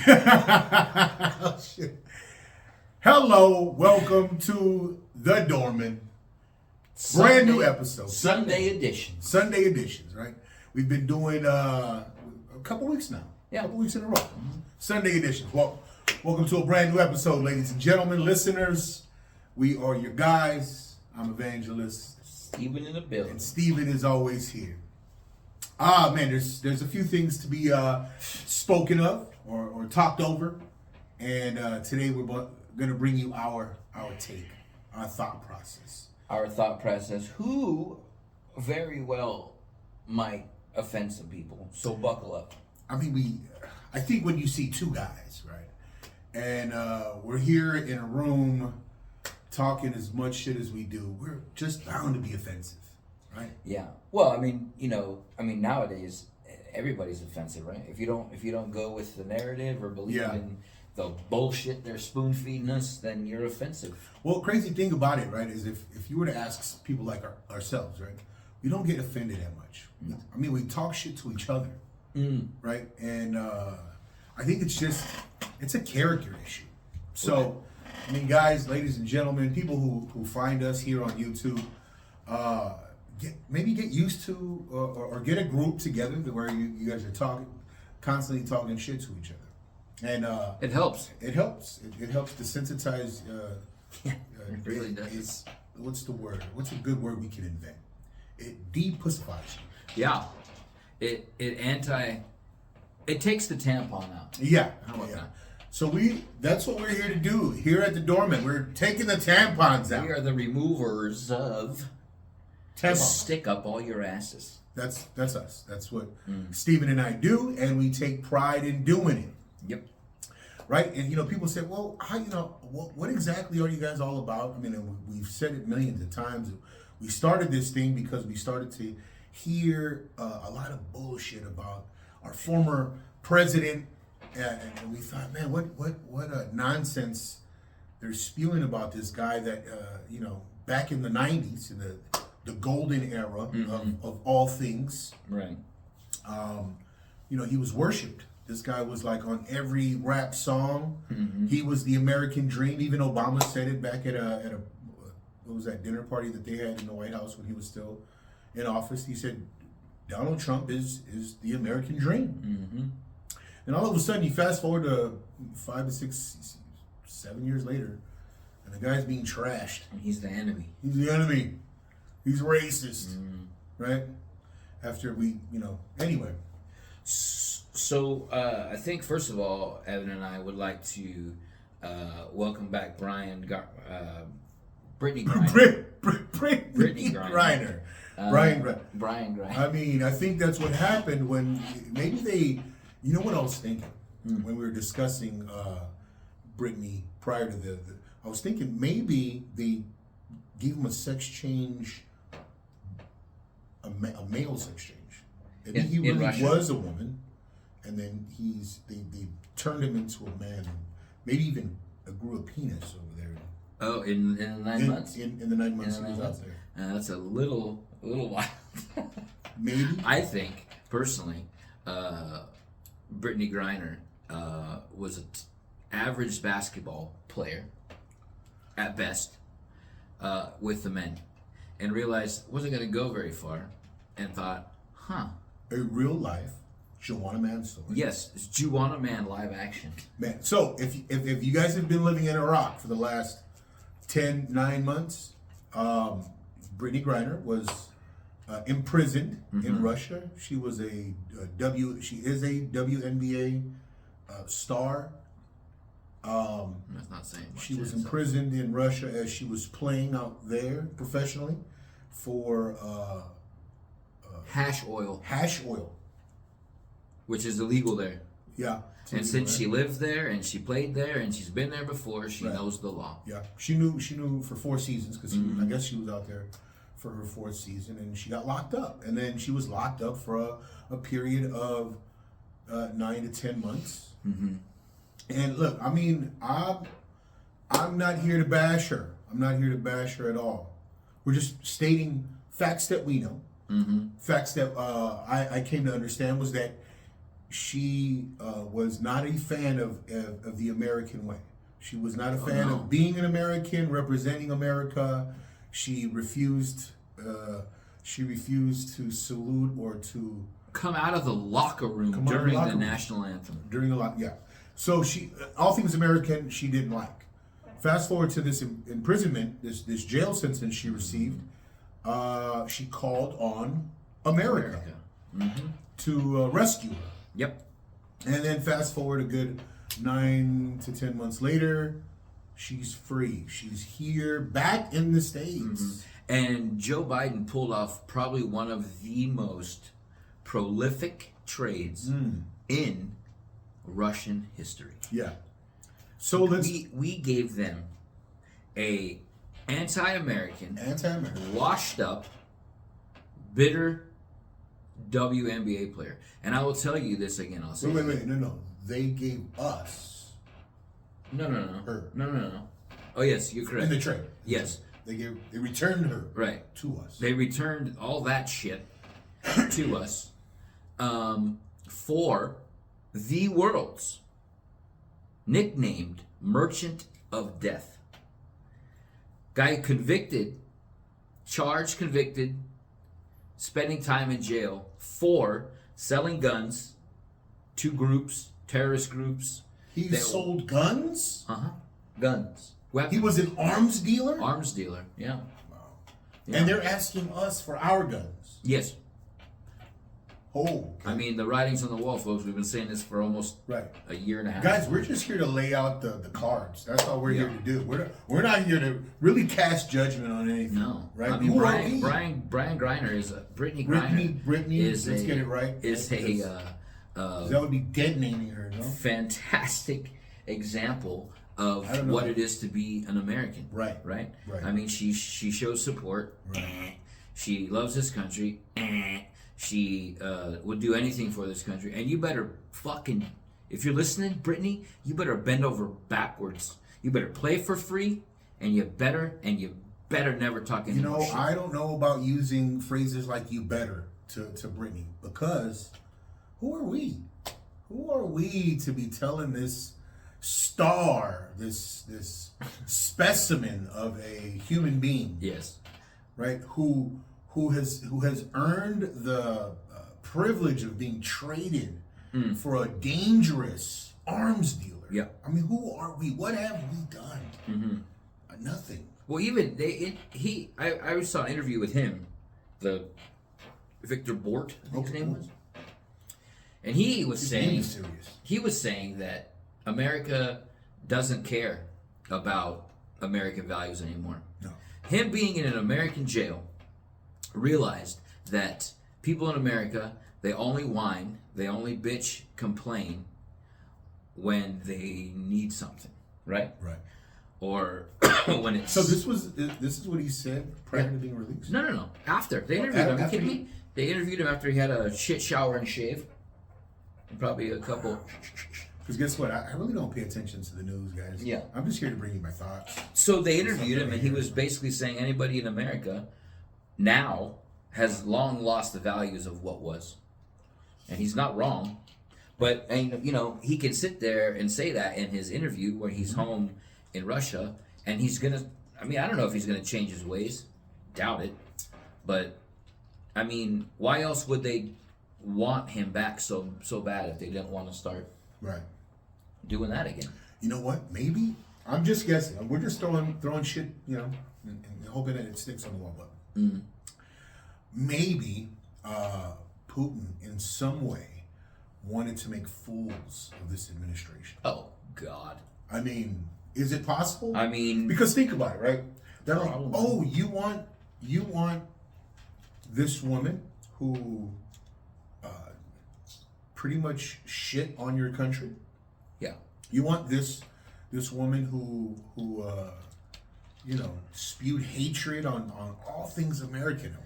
Oh, shit. Hello, welcome to The Dorman. Brand new episode. Sunday edition. Sunday editions, right? We've been doing a couple weeks now. Yeah. A couple weeks in a row. Sunday editions. Well, welcome to a brand new episode, ladies and gentlemen, listeners. We are your guys. I'm Evangelist. Steven in the building. And Steven is always here. Ah, man, there's a few things to be spoken of or talked over. And today we're going to bring you our take, our thought process. Our thought process, who very well might offend some people. So buckle up. I mean, I think when you see two guys, right, and we're here in a room talking as much shit as we do, we're just bound to be offensive, right? Yeah. Well, I mean, nowadays everybody's offensive, right? If you don't go with the narrative or believe in the bullshit they're spoon feeding us, then you're offensive. Well, crazy thing about it, right, is if you were to ask people like ourselves, right, we don't get offended that much. No. I mean, we talk shit to each other, right? And I think it's a character issue. So, I mean, guys, ladies and gentlemen, people who find us here on YouTube, maybe get used to or get a group together where you guys are constantly talking shit to each other. And it helps. It helps. It helps desensitize. It really does. What's the word? What's a good word we can invent? It de-pussifies you. Yeah. It takes the tampon out. Yeah. How about that? So that's what we're here to do here at the Dorman. We're taking the tampons out. We are the removers of Tampons. Stick up all your asses. That's us. That's what Steven and I do, and we take pride in doing it. Yep. Right? And, people say, well, what exactly are you guys all about? I mean, we've said it millions of times. We started this thing because we started to hear a lot of bullshit about our former president. And we thought, man, what a nonsense they're spewing about this guy that, back in the 90s, in the golden era of all things. Right. He was worshipped. This guy was like on every rap song. He was the American dream. Even Obama said it back at a what was that dinner party that they had in the White House when he was still in office. He said Donald Trump is the American dream. And all of a sudden, you fast forward to 5 to 6, 7 years later, and the guy's being trashed. And he's the enemy. He's the enemy. He's racist, right? After anyway. So I think first of all, Evan and I would like to welcome back Brittany Griner. Brittany Griner. Brian Griner. I mean, I think that's what happened when maybe they. You know what I was thinking when we were discussing Brittany prior to I was thinking maybe they gave him a sex change, a male sex change. Maybe he really was a woman, and then they turned him into a man, and maybe even grew a penis over there. Oh, in the 9 months? In the 9 months he was out there. That's a little wild. Maybe. I think, personally, Brittany Griner was an average basketball player, at best, with the men, and realized wasn't going to go very far, and thought, a real life Juwanna Mann story. Yes, it's Juwanna Mann live action. Man, so if you guys have been living in Iraq for the last 9 months, Brittany Griner was imprisoned in Russia. She was she is a WNBA star. That's not saying much. She was imprisoned in Russia as she was playing out there professionally for hash oil, which is illegal there. Yeah. And since she lived there and she played there and she's been there before, she knows the law. Yeah, she knew for 4 seasons because I guess she was out there for her 4th season, and she got locked up, and then she was locked up for a period of 9 to 10 months. And look, I mean, I'm not here to bash her. I'm not here to bash her at all. We're just stating facts that we know. Facts that I came to understand was that she was not a fan of the American way. She was not a fan no. of being an American, representing America. She refused. She refused to salute or to Come out of the locker room Come out of the during locker the room. national anthem. during a lot. Yeah. So she, all things American, she didn't like. Fast forward to this imprisonment, this jail sentence she received. She called on America. To rescue her. Yep. And then fast forward a good 9 to 10 months later, she's free. She's here, back in the States. And Joe Biden pulled off probably one of the most prolific trades in Russian history. Yeah. So let's We gave them a anti-American, anti-American. washed up, bitter WNBA player. And I will tell you this again. I'll say Wait, no. They gave us No. her No. Oh yes, you're correct. in the trade. Yes. They returned her Right. to us. They returned all that shit to us for the world's nicknamed Merchant of Death. Guy convicted, charged, convicted, spending time in jail for selling guns to groups, terrorist groups. He that- sold guns? Guns. Weapons. He was an arms dealer? Arms dealer, yeah. Yeah. And they're asking us for our guns. Yes. Oh, I mean, the writing's on the wall, folks. We've been saying this for almost right. a year and a half. Guys, we're just here to lay out the cards. That's all we're here to do. We're not here to really cast judgment on anything. No, right? I mean, Who are we? Brian Griner is Brittany Griner. Brittany, is let's get it right. Is that would be dead naming her, no? fantastic example of I don't know. what it is to be an American. Right. Right. Right. I mean, she shows support. Right. She loves this country. She would do anything for this country. And you better fucking, if you're listening, Brittany, you better bend over backwards. You better play for free, and you better never talk any more shit. I don't know about using phrases like "you better" to Brittany, because who are we? Who are we to be telling this star, this specimen of a human being, Yes. right? Who has earned the privilege of being traded for a dangerous arms dealer. Yeah. I mean, who are we? What have we done? Nothing. Well, even I saw an interview with him, the Victor Bort, I think his name was, and he was saying that America doesn't care about American values anymore. No. Him being in an American jail realized that people in America, they only whine, they only bitch, complain when they need something, right? Right. Or when it's So this is what he said prior to being released. no. After they interviewed him, are you after kidding he- me? They interviewed him after he had a shit shower and shave, and probably a couple. Because guess what? I really don't pay attention to the news, guys. Yeah. I'm just here to bring you my thoughts. So they interviewed him, and he was basically saying anybody in America now has long lost the values of what was, and he's not wrong. But he can sit there and say that in his interview where he's home in Russia, and he's gonna. I mean, I don't know if he's gonna change his ways. Doubt it. But I mean, why else would they want him back so bad if they didn't want to start Right. doing that again? You know what? Maybe I'm just guessing. We're just throwing shit, and hoping that it sticks on the wall. But maybe Putin, in some way, wanted to make fools of this administration. Oh God. I mean, is it possible? I mean, Because think about it, right? They're like, Probably. oh, you want this woman who pretty much shit on your country. yeah. You want this woman who spewed hatred on all things American at one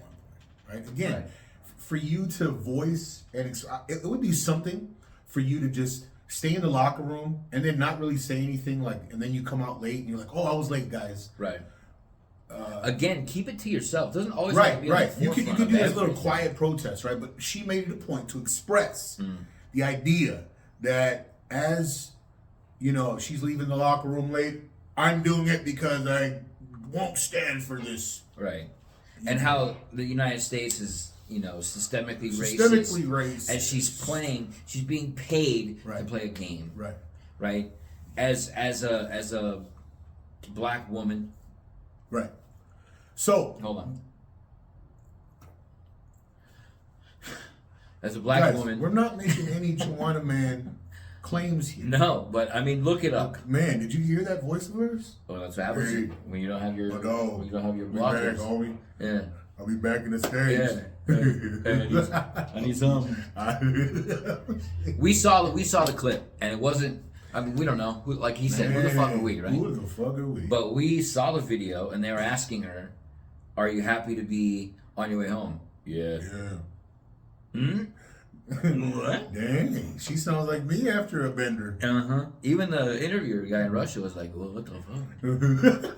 point, right? Again, Right. for you to voice it would be something for you to just stay in the locker room and then not really say anything, and then you come out late and you're like, oh, I was late, guys. Right. Again, keep it to yourself. Doesn't always have to Right, be on right. the You can forefront do of this little everything. quiet protest, right? But she made it a point to express the idea that as she's leaving the locker room late, I'm doing it because I won't stand for this. Right. And how the United States is, systemically Systemically racist. racist. As she's being paid Right. to play a game. Right. Right. As a black woman. Right. So Hold on. As a black guys, woman. we're not making any Chihuahua Man claims here. No, but I mean, look it up. Man, did you hear that voice of hers? Oh, that's what happens Hey. when you don't have your Oh, no. when you don't have your Be back, blockers. homie. Yeah. I'll be back in the States. I need some. We saw the clip, and it wasn't. I mean, we don't know. Like he said, who the fuck are we, right? Who the fuck are we? But we saw the video, and they were asking her, "Are you happy to be on your way home?" Yeah. Yeah. What? Dang, she sounds like me after a bender. Uh huh. Even the interviewer guy in Russia was like, "Well, what the fuck?"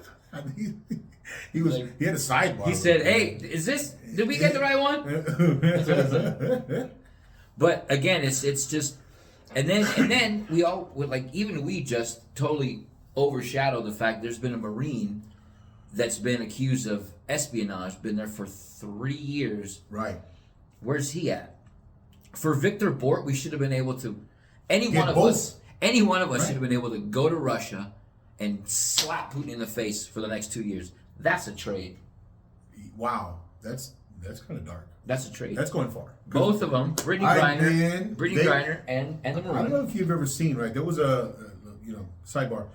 he had a sidebar. He said, "Hey, did we get the right one?" That's what he said. But again, it's just, and then we all we just totally overshadow the fact there's been a Marine that's been accused of espionage, been there for 3 years. Right. Where's he at? For Victor Bort, we should have been able to. Any Get one of both. us should have been able to go to Russia and slap Putin in the face for the next 2 years. That's a trade. Wow, that's kind of dark. That's a trade. That's going far. Both of them, Brittany Griner, and the I don't Marine. know if you've ever seen, right? There was a sidebar.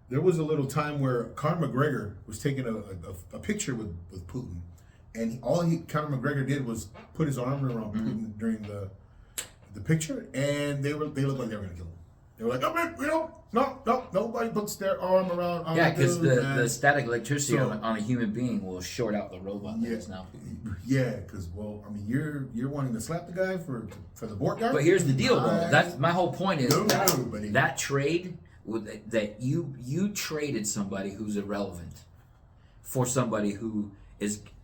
There was a little time where Conor McGregor was taking a picture with Putin, and Conor McGregor did was put his arm around Putin during the picture, and they looked like they were gonna kill him. They were like, "Oh man, no, nobody puts their arm around." Yeah, because dude, the static electricity So- on a human being will short out the robot that is now Putin. Yeah, because you're wanting to slap the guy for the board guy. But here's the deal, though. I- That's my whole point is No, buddy. that trade that you traded somebody who's irrelevant for somebody who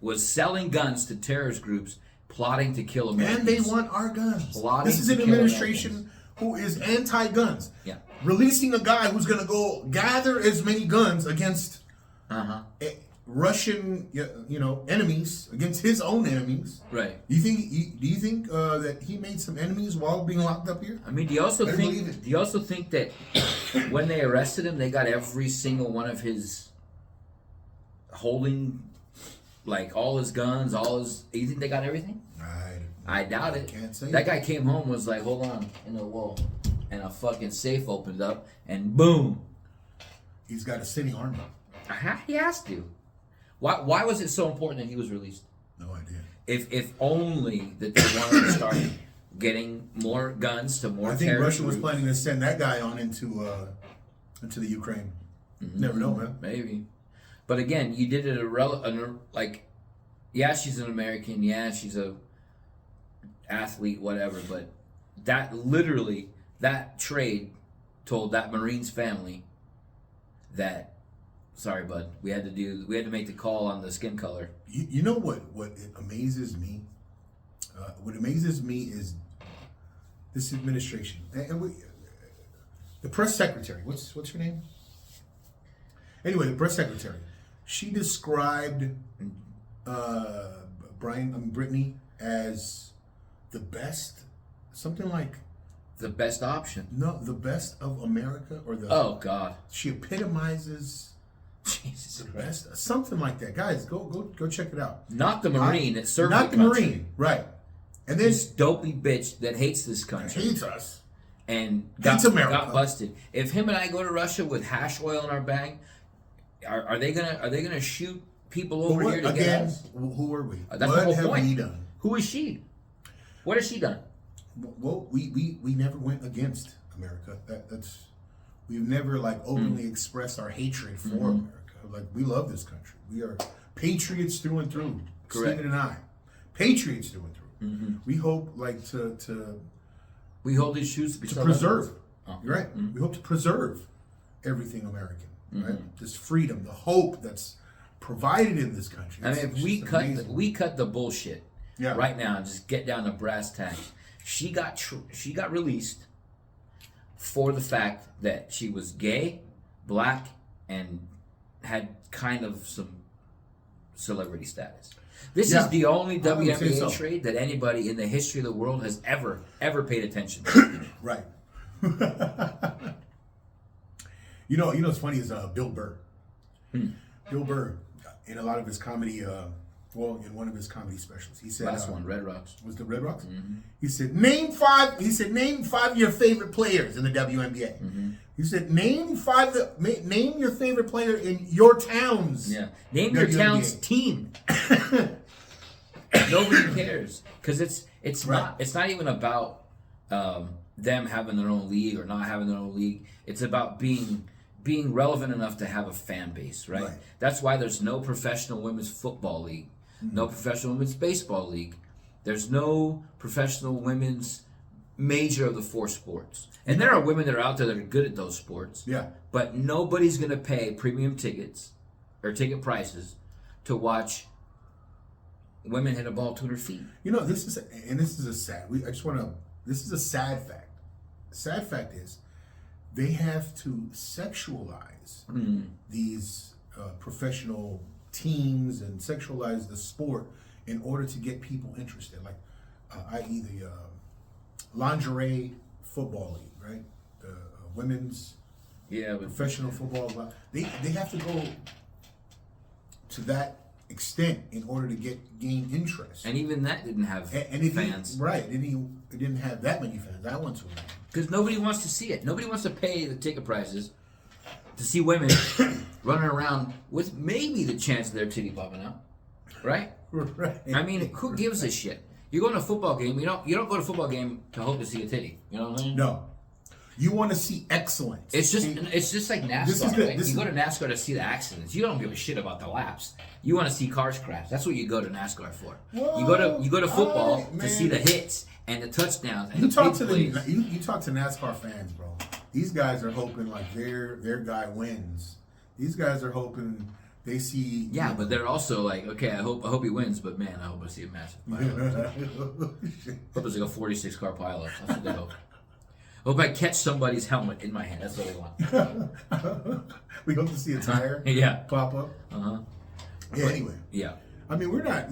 was selling guns to terrorist groups plotting to kill Americans. And they want our guns. Plotting This is to an kill administration who is anti-guns. Yeah. Releasing a guy who's going to go gather as many guns against Russian, enemies, against his own enemies. Right. Do you think that he made some enemies while being locked up here? I mean, do you also Better believe it. think that when they arrested him, they got every single one of his holding, like all his guns, you think they got everything? I doubt it. Can't say That guy came home, was like, hold on, and a fucking safe opened up, and boom. He's got a sitting army. He has to. Why was it so important that he was released? No idea. If only that they wanted to start getting more guns to more I think terrorist Russia was groups. planning to send that guy on into the Ukraine. Never know, man. Maybe. But again, you did it yeah, she's an American, yeah, she's a athlete, whatever, but that trade told that Marine's family that, sorry, bud, we had to make the call on the skin color. You know what amazes me? What amazes me is this administration. The press secretary, what's her name? Anyway, the press secretary, she described Brittany as the best, something like The best option. the best of America, or Oh, God. she epitomizes Jesus the Christ. best, something like that. Guys, go check it out. Not the Marine that served Not the the country. Marine, right? And then This dopey bitch that hates this country. hates us. And Hates America. got busted. If him and I go to Russia with hash oil in our bag, are they gonna shoot people over But here to get again, us? who are we? That's the What whole have point. we done? Who is she? What has she done? Well, we never went against America. We've never openly expressed our hatred for America. Like, we love this country. We are patriots through and through. Correct. Stephen and I, patriots through and through. We hope to We hold these shoes to be preserve. Oh. You're right. We hope to preserve everything American. Right. This freedom, the hope that's provided in this country. I mean, if It's we just cut amazing. we cut the bullshit Yeah. right now and just get down to brass tacks. She got released for the fact that she was gay, black, and had kind of some celebrity status. This is the only I would say WNBA so. trade that anybody in the history of the world has ever paid attention to. Right. You know what's funny is Bill Burr. Bill Burr, in a lot of his comedy, in one of his comedy specials, he said, Last one, Red Rocks. was the Red Rocks? He said, name five of your favorite players in the WNBA. He said, name your favorite player in your town's. Yeah. Name your WNBA. town's team. Nobody cares because it's not even about them having their own league or not having their own league. It's about being relevant enough to have a fan base, right? That's why there's no professional women's football league, no professional women's baseball league. There's no professional women's major of the 4 sports. And there are women that are out there that are good at those sports. Yeah. But nobody's going to pay premium tickets or ticket prices to watch women hit a ball 200 feet. This is a sad fact. Sad fact is, they have to sexualize these professional teams and sexualize the sport in order to get people interested. Like, i.e. the lingerie football league, right? The women's professional football. They have to go to that extent in order to gain interest. And even that didn't have fans. It didn't have that many fans. I went to it. Because nobody wants to see it. Nobody wants to pay the ticket prices to see women running around with maybe the chance of their titty popping out. Right? Right. I mean, who gives a shit? You go to a football game, you don't go to a football game to hope to see a titty. You know what I'm saying? No. You want to see excellence. It's just like NASCAR. You go to NASCAR to see the accidents. You don't give a shit about the laps. You want to see cars crash. That's what you go to NASCAR for. You go to football to see the hits and the touchdowns and You the talk big to plays. you talk to NASCAR fans, bro. These guys are hoping like their guy wins. These guys are hoping they see. Yeah, but they're also like, okay, I hope he wins, but man, I hope I see a massive pileup. Hope it's like a 46 car pileup. That's what they hope. Hope I catch somebody's helmet in my hand. That's what they want. We hope to see a tire pop up. Uh-huh. Yeah, anyway. Yeah. I mean, we're not,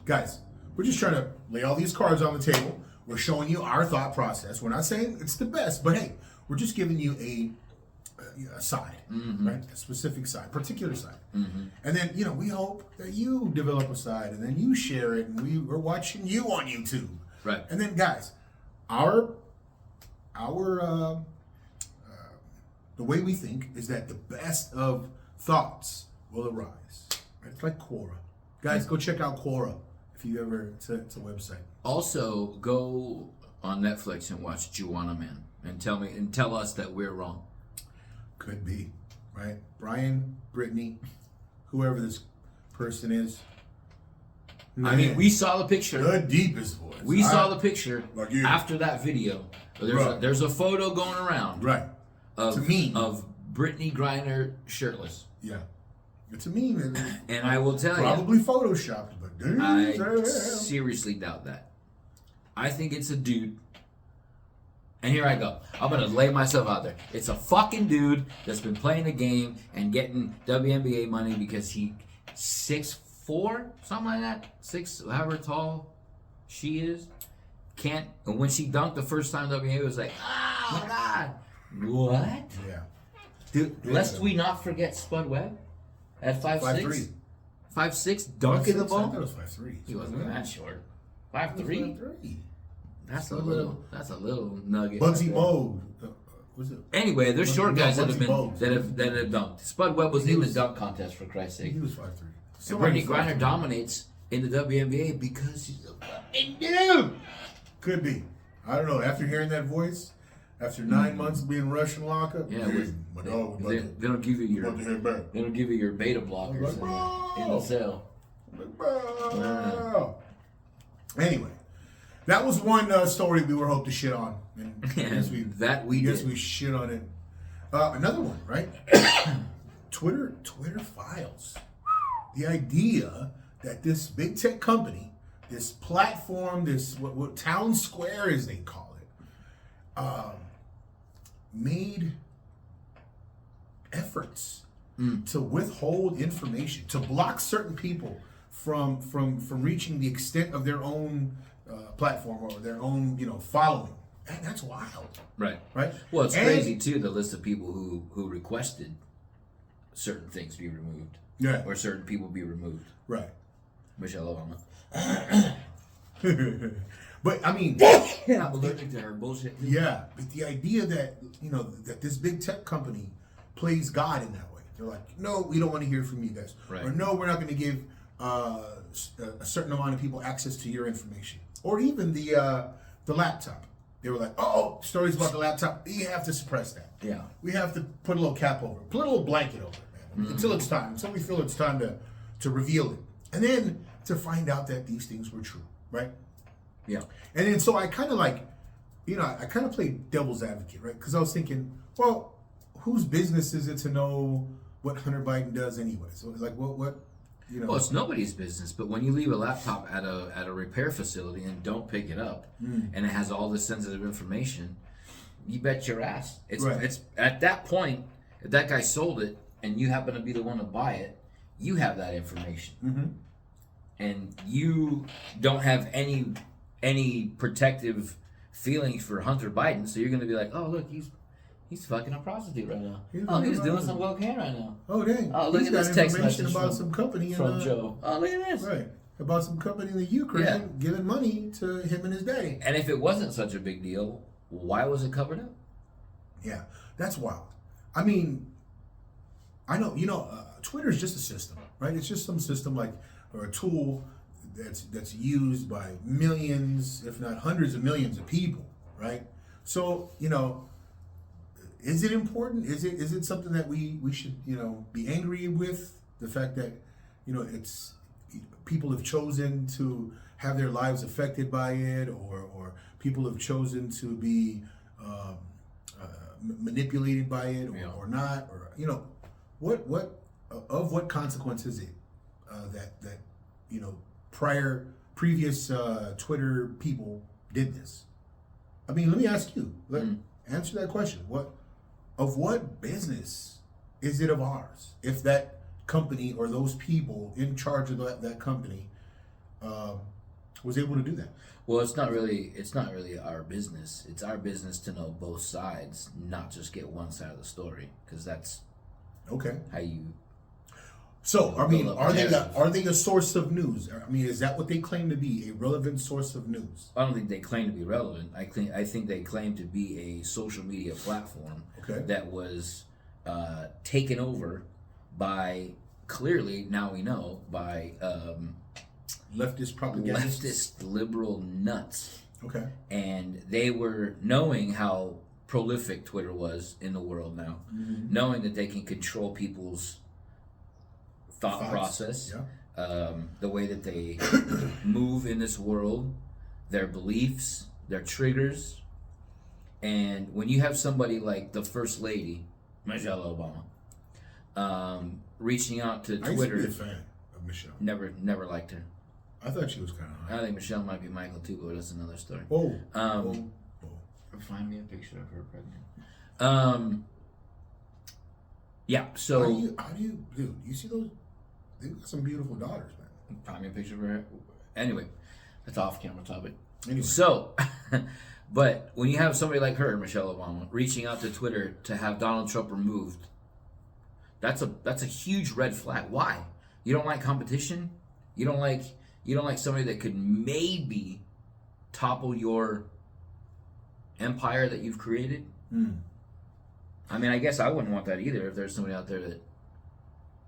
guys, we're just trying to lay all these cards on the table. We're showing you our thought process. We're not saying it's the best, but hey, we're just giving you a side, right? A specific side, particular side. And then, we hope that you develop a side and then you share it and we're watching you on YouTube. Right. And then, guys, our the way we think is that the best of thoughts will arise. Right? It's like Quora. Guys, go check out Quora if you ever. It's a website. Also, go on Netflix and watch Juwanna Mann and tell us that we're wrong. Could be, right? Brian, Brittany, whoever this person is. I mean, we saw the picture. The deepest voice. We saw the picture Like you. after that video. There's a photo going around. Right. It's a meme. Of Brittany Griner shirtless. Yeah. It's a meme. And I will tell you, probably photoshopped, but I seriously doubt that. I think it's a dude. And here I go. I'm going to lay myself out there. It's a fucking dude that's been playing the game and getting WNBA money because he 6'4", something like that. 6, however tall she is. And when she dunked the first time WNBA, it was like, oh, God. What? Yeah. Dude, lest we not forget Spud Webb at 5'6". 5'6", dunking the I ball. thought it was 5'3". He wasn't that short. 5'3". 5'3". That's a little nugget. Bugsy right Bogue. Was it? Anyway, there's short guys that Bugsy Bogue. have dunked. Spud Webb was in the dunk contest for Christ's sake. He was 5'3". And Brittany Griner dominates in the WNBA because he's a fucking dude. Could be. I don't know. After hearing that voice, after 9 months being Russian lockup, Yeah, my dog. they don't give you your About to head back. they don't give you your beta blockers in the cell. Anyway, that was one story we were hoping to shit on. And I guess we did. we shit on it. Another one, right? Twitter files. The idea that this big tech company this platform, this what Town Square as they call it, made efforts to withhold information, to block certain people from reaching the extent of their own platform or their own following. And that's wild, Right. right? Well, it's And- crazy too, the list of people who requested certain things be removed. Yeah, Or certain people be removed. right. Michelle Obama. But I mean, I'm allergic to her bullshit. yeah, but the idea that that this big tech company plays God in that way. They're like, no, we don't want to hear from you guys, Right. or no, we're not going to give a certain amount of people access to your information, or even the laptop. They were like, oh, stories about the laptop. You have to suppress that. Yeah. We have to put a little cap over it, put a little blanket over it, man, until it's time, until we feel it's time to reveal it, and then to find out that these things were true, right? Yeah. And then so I kind of like, I kind of played devil's advocate, right? Because I was thinking, well, whose business is it to know what Hunter Biden does anyway? So like, what, Well, it's nobody's business, but when you leave a laptop at a repair facility and don't pick it up, and it has all this sensitive information, you bet your ass. It's at that point, if that guy sold it and you happen to be the one to buy it, you have that information, and you don't have any protective feelings for Hunter Biden, so you're going to be like, oh look, he's fucking a prostitute right now. He's doing some cocaine right now. Oh dang! Oh, look He's at got this text information message about from- some company From Joe. Oh, look at this. right, about some company in the Ukraine Yeah. giving money to him and his daddy. And if it wasn't such a big deal, why was it covered up? Yeah, that's wild. I mean, I know Twitter is just a system, right? It's just some system or a tool that's used by millions, if not hundreds of millions of people, right? So is it important? Is it something that we should be angry with? The fact that it's people have chosen to have their lives affected by it, or people have chosen to be manipulated by it, or not, or what consequence is it that previous Twitter people did this? I mean, let me ask you. Answer that question. What business is it of ours if that company or those people in charge of that company was able to do that? Well, it's not really our business. It's our business to know both sides, not just get one side of the story, because that's Okay. how you. So, I mean, Build up are they narrative. a source of news? I mean, is that what they claim to be, a relevant source of news? I don't think they claim to be relevant. I think they claim to be a social media platform Okay. that was taken over by, clearly now we know, by Leftist propaganda. leftist liberal nuts. Okay. And they were, knowing how prolific Twitter was in the world now, knowing that they can control people's thought Thoughts. process, Yeah. the way that they move in this world, their beliefs, their triggers. And when you have somebody like the First Lady, Michelle Obama, reaching out to I used to Twitter, be a fan of Michelle. never liked her. I thought she was kind of hot. I think Michelle might be Michael too, but that's another story. Oh. Um, oh. Find me a picture of her pregnant. Yeah. So How do you, dude? You see those? They've got some beautiful daughters, man. find me a picture of her. Anyway, that's off camera topic. Anyway. So, but when you have somebody like her, Michelle Obama, reaching out to Twitter to have Donald Trump removed, that's a huge red flag. Why? You don't like competition? You don't like somebody that could maybe topple your empire that you've created? I mean, I guess I wouldn't want that either if there's somebody out there that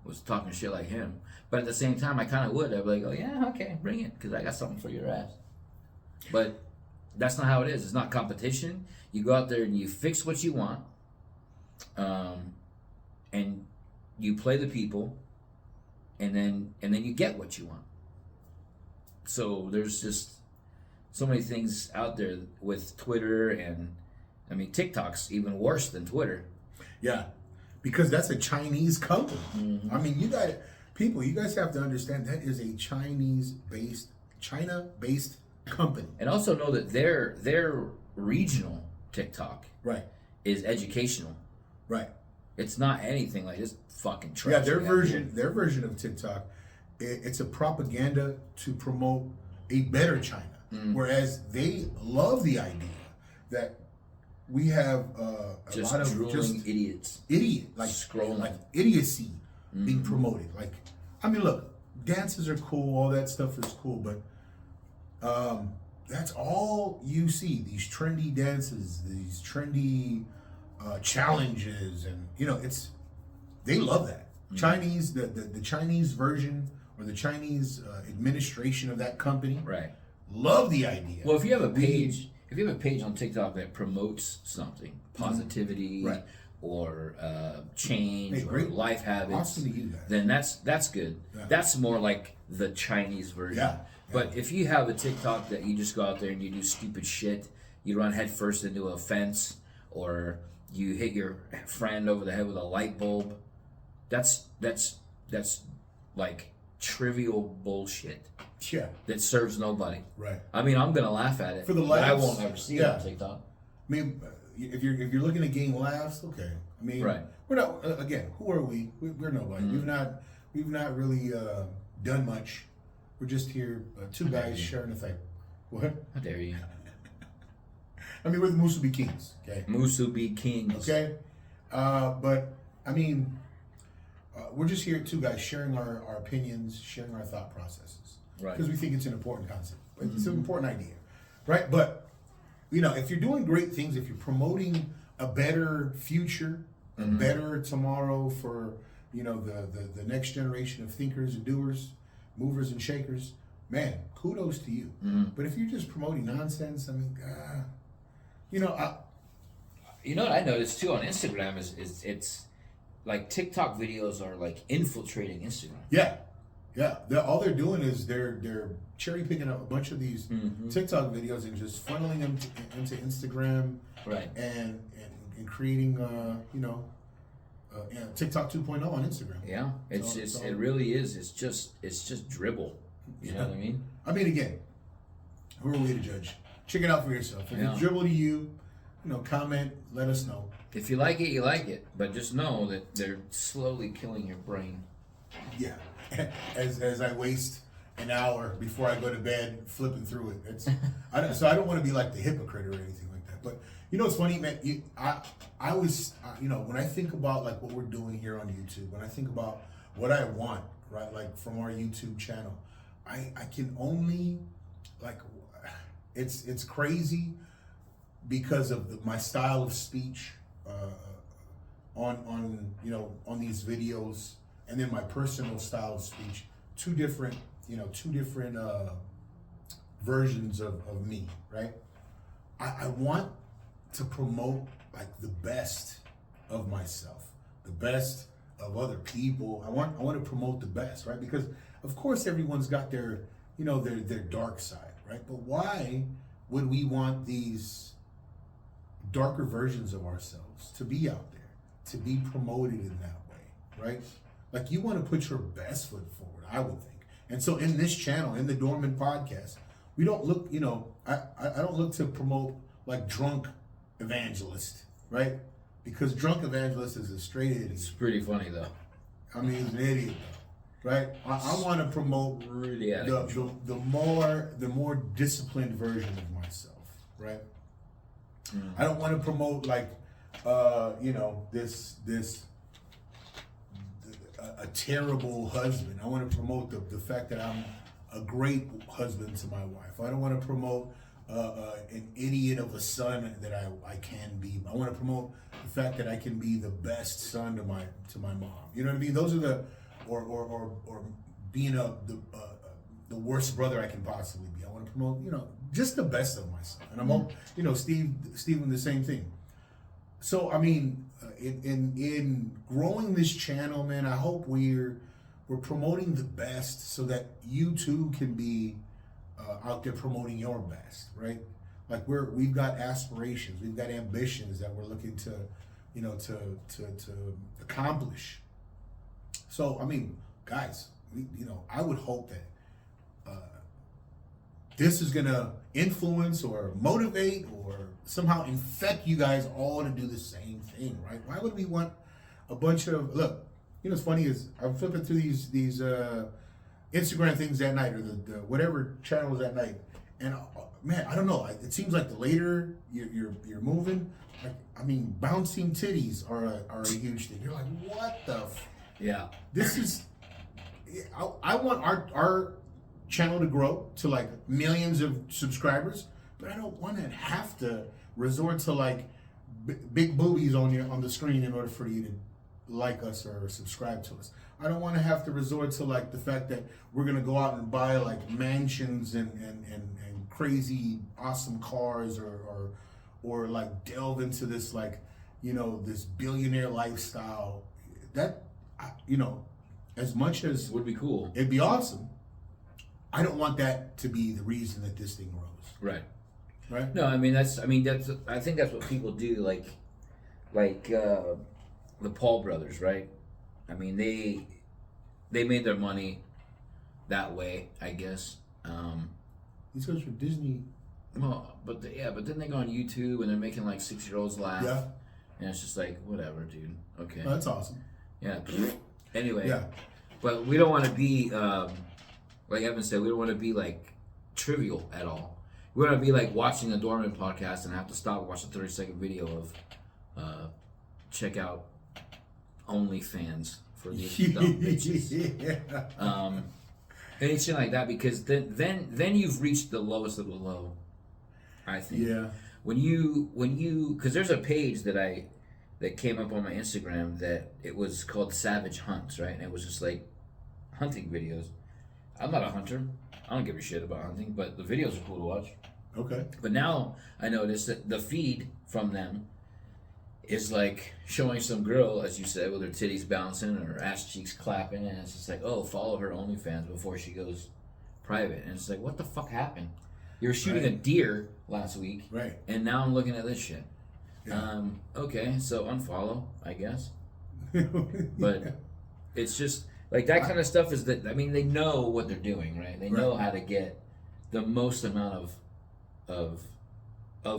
was talking shit like him. But at the same time, I kind of would. I'd be like, oh yeah, okay, bring it, because I got something for your ass. But that's not how it is. It's not competition. You go out there and you fix what you want, and you play the people, and then you get what you want. So there's just so many things out there with Twitter, and I mean TikTok's even worse than Twitter. Yeah, because that's a Chinese company. I mean, you guys have to understand that is a Chinese-based China-based company. And also know that their regional TikTok Right. is educational. Right. It's not anything like this fucking trash. Yeah, their we have version, here. their version of TikTok, it's a propaganda to promote a better China. Whereas they love the idea that we have a Just lot of drooling just idiots. like Scrolling. like idiocy being promoted. Like, I mean, look, dances are cool, all that stuff is cool, but that's all you see. These trendy dances, these trendy challenges, and they love that. Chinese, the Chinese version or the Chinese administration of that company, Right. love the idea. Well, if you have a page on TikTok that promotes something, positivity, Right. or change, Hey, or great. life habits, Awesome to you guys. then that's good. Yeah. That's more like the Chinese version. Yeah. But if you have a TikTok that you just go out there and you do stupid shit, you run headfirst into a fence, or you hit your friend over the head with a light bulb, that's like trivial bullshit Yeah, that serves nobody. right. I mean, I'm gonna laugh at it For the but I laughs, won't ever see it yeah. on TikTok. I mean, if you're looking to gain laughs, okay. I mean, Right. we're not. Again, who are we? We're nobody. We've not really done much. We're just here, two guys sharing a thing. What? How dare you? I mean, we're the Musubi Kings. Okay. Musubi Kings. Okay. But I mean, we're just here, two guys sharing our opinions, sharing our thought processes, Right. because we think it's an important concept. It's an important idea, right? But if you're doing great things, if you're promoting a better future, a better tomorrow for the next generation of thinkers and doers, movers and shakers, man, kudos to you. But if you're just promoting nonsense, I mean, You know what I noticed too on Instagram is it's like TikTok videos are like infiltrating Instagram. yeah. All they're doing is they're cherry picking up a bunch of these TikTok videos and just funneling them into Instagram, Right. and creating TikTok 2.0 on Instagram. Yeah. It's So- just so- it really is. It's just dribble. You know what I mean? I mean, again, who are we to judge? Check it out for yourself. If Yeah. it's dribble to you, comment, let us know. If you like it, you like it. But just know that they're slowly killing your brain. Yeah, as I waste an hour before I go to bed flipping through it. I don't want to be like the hypocrite or anything like that. But it's funny, man. I was when I think about like what we're doing here on YouTube, when I think about what I want, right, like from our YouTube channel, I can only like it's crazy because of my style of speech on these videos, and then my personal style of speech. Two different versions of me, right? I want to promote like the best of myself, the best of other people. I want to promote the best, right? Because of course everyone's got their their dark side, right? But why would we want these darker versions of ourselves to be out there, to be promoted in that way, right? Like, you want to put your best foot forward, I would think. And so in this channel, in the Dorman Podcast, we don't look, I don't look to promote like drunk evangelist, right? Because drunk evangelist is a straight idiot. It's pretty funny though. I mean, he's an idiot, though, right? I want to promote Really out of control. the more disciplined version of myself, right? I don't want to promote like this a terrible husband. I want to promote the fact that I'm a great husband to my wife. I don't want to promote an idiot of a son that I can be. I want to promote the fact that I can be the best son to my mom. You know what I mean? Those are the or being the worst brother I can possibly be. I want to promote just the best of myself. And I'm Stephen the same thing. So I mean, in growing this channel, man, I hope we're promoting the best so that you too can be out there promoting your best, right? Like we've got aspirations, we've got ambitions that we're looking to accomplish. So I mean, guys, I would hope that this is gonna influence or motivate or somehow infect you guys all to do the same thing, right? Why would we want a bunch of look? You know, what's funny is I'm flipping through these Instagram things at night or the whatever channels at night, and man, I don't know. It seems like the later you're moving, like I mean, bouncing titties are a huge thing. You're like, what the? Yeah. This is. I want our channel to grow to like millions of subscribers, but I don't want to have to resort to like big boobies on the screen in order for you to like us or subscribe to us. I don't want to have to resort to like the fact that we're gonna go out and buy like mansions and crazy awesome cars or like delve into this like this billionaire lifestyle. That as much as Would be cool. it'd be awesome, I don't want that to be the reason that this thing grows. Right? No, I mean that's I think that's what people do, like the Paul brothers, right? I mean they made their money that way, I guess. These guys from Disney. Well, but then they go on YouTube and they're making like 6-year-olds laugh. Yeah. And it's just like, whatever, dude. Okay. Oh, that's awesome. Yeah. Anyway. Yeah. But we don't want to be, like Evan said, we don't want to be like trivial at all. We want to be like watching the Dorman podcast and have to stop and watch a 30-second video of check out OnlyFans for these dumb bitches. Yeah. Anything like that, because then you've reached the lowest of the low, I think. Yeah. When you because there's a page that came up on my Instagram that it was called Savage Hunts, right? And it was just like hunting videos. I'm not a hunter. I don't give a shit about hunting, but the videos are cool to watch. Okay. But now I notice that the feed from them is like showing some girl, as you said, with her titties bouncing or her ass cheeks clapping, and it's just like, oh, follow her OnlyFans before she goes private. And it's like, what the fuck happened? You were shooting a deer last week, Right. and now I'm looking at this shit. Yeah. Okay, so unfollow, I guess. But it's just like that kind of stuff is that, I mean, they know what they're doing, right? They know how to get the most amount of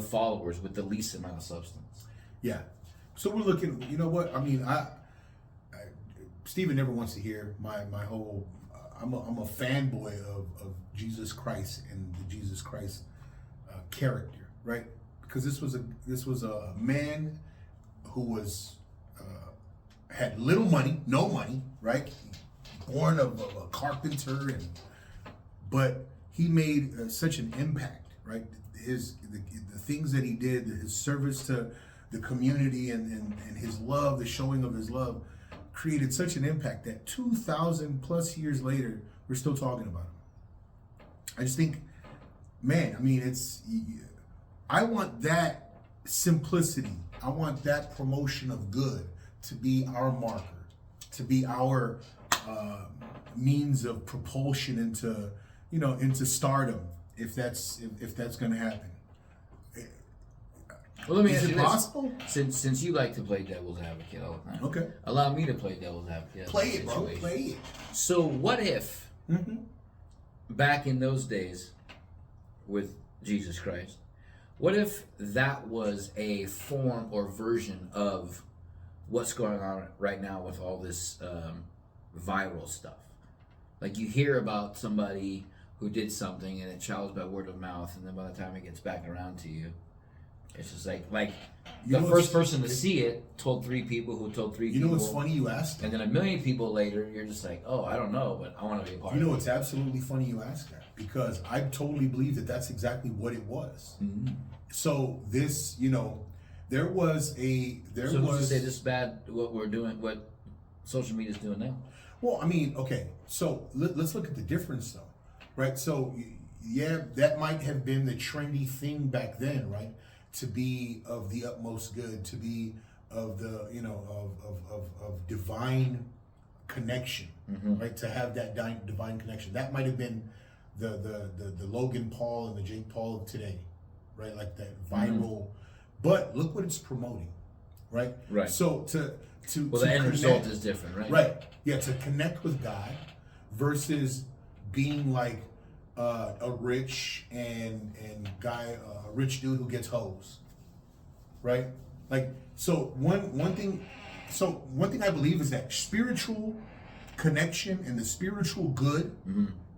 followers with the least amount of substance. Yeah. So we're looking. You know what? I mean, Steven never wants to hear my whole. I'm a fanboy of Jesus Christ and the Jesus Christ character, right? Because this was a man who was had little money, no money, right? Born of a carpenter, but he made such an impact, right? The things that he did, his service to the community and his love, the showing of his love, created such an impact that 2,000 plus years later, we're still talking about him. I just think, man, I mean, I want that simplicity. I want that promotion of good to be our marker, to be our means of propulsion into stardom, if that's going to happen. Well, let me Is ask it you possible? this. Since you like to play devil's advocate all the time, Okay. allow me to play devil's advocate. Play it, bro. Play it. So what if back in those days with Jesus Christ, what if that was a form or version of what's going on right now with all this viral stuff? Like you hear about somebody who did something and it travels by word of mouth, and then by the time it gets back around to you, it's just like the first person to see it told 3 people who told 3 people. You know what's funny? You asked that. And then 1 million people later, you're just like, oh, I don't know, but I want to be a part of it. You know what's absolutely funny? You asked that because I totally believe that that's exactly what it was. Mm-hmm. So this, there was. So who's to say this is bad? What we're doing, what social media is doing now? Well, I mean, okay. So let's look at the difference, though, right? So yeah, that might have been the trendy thing back then, right? To be of the utmost good, to be of the of divine connection, right? To have that divine connection. That might have been the Logan Paul and the Jake Paul of today, right? Like that viral. But look what it's promoting, right? Right. So the end result is different, right? Right. Yeah. To connect with God versus being like a rich a rich dude who gets hoes, right? Like, one thing I believe is that spiritual connection and the spiritual good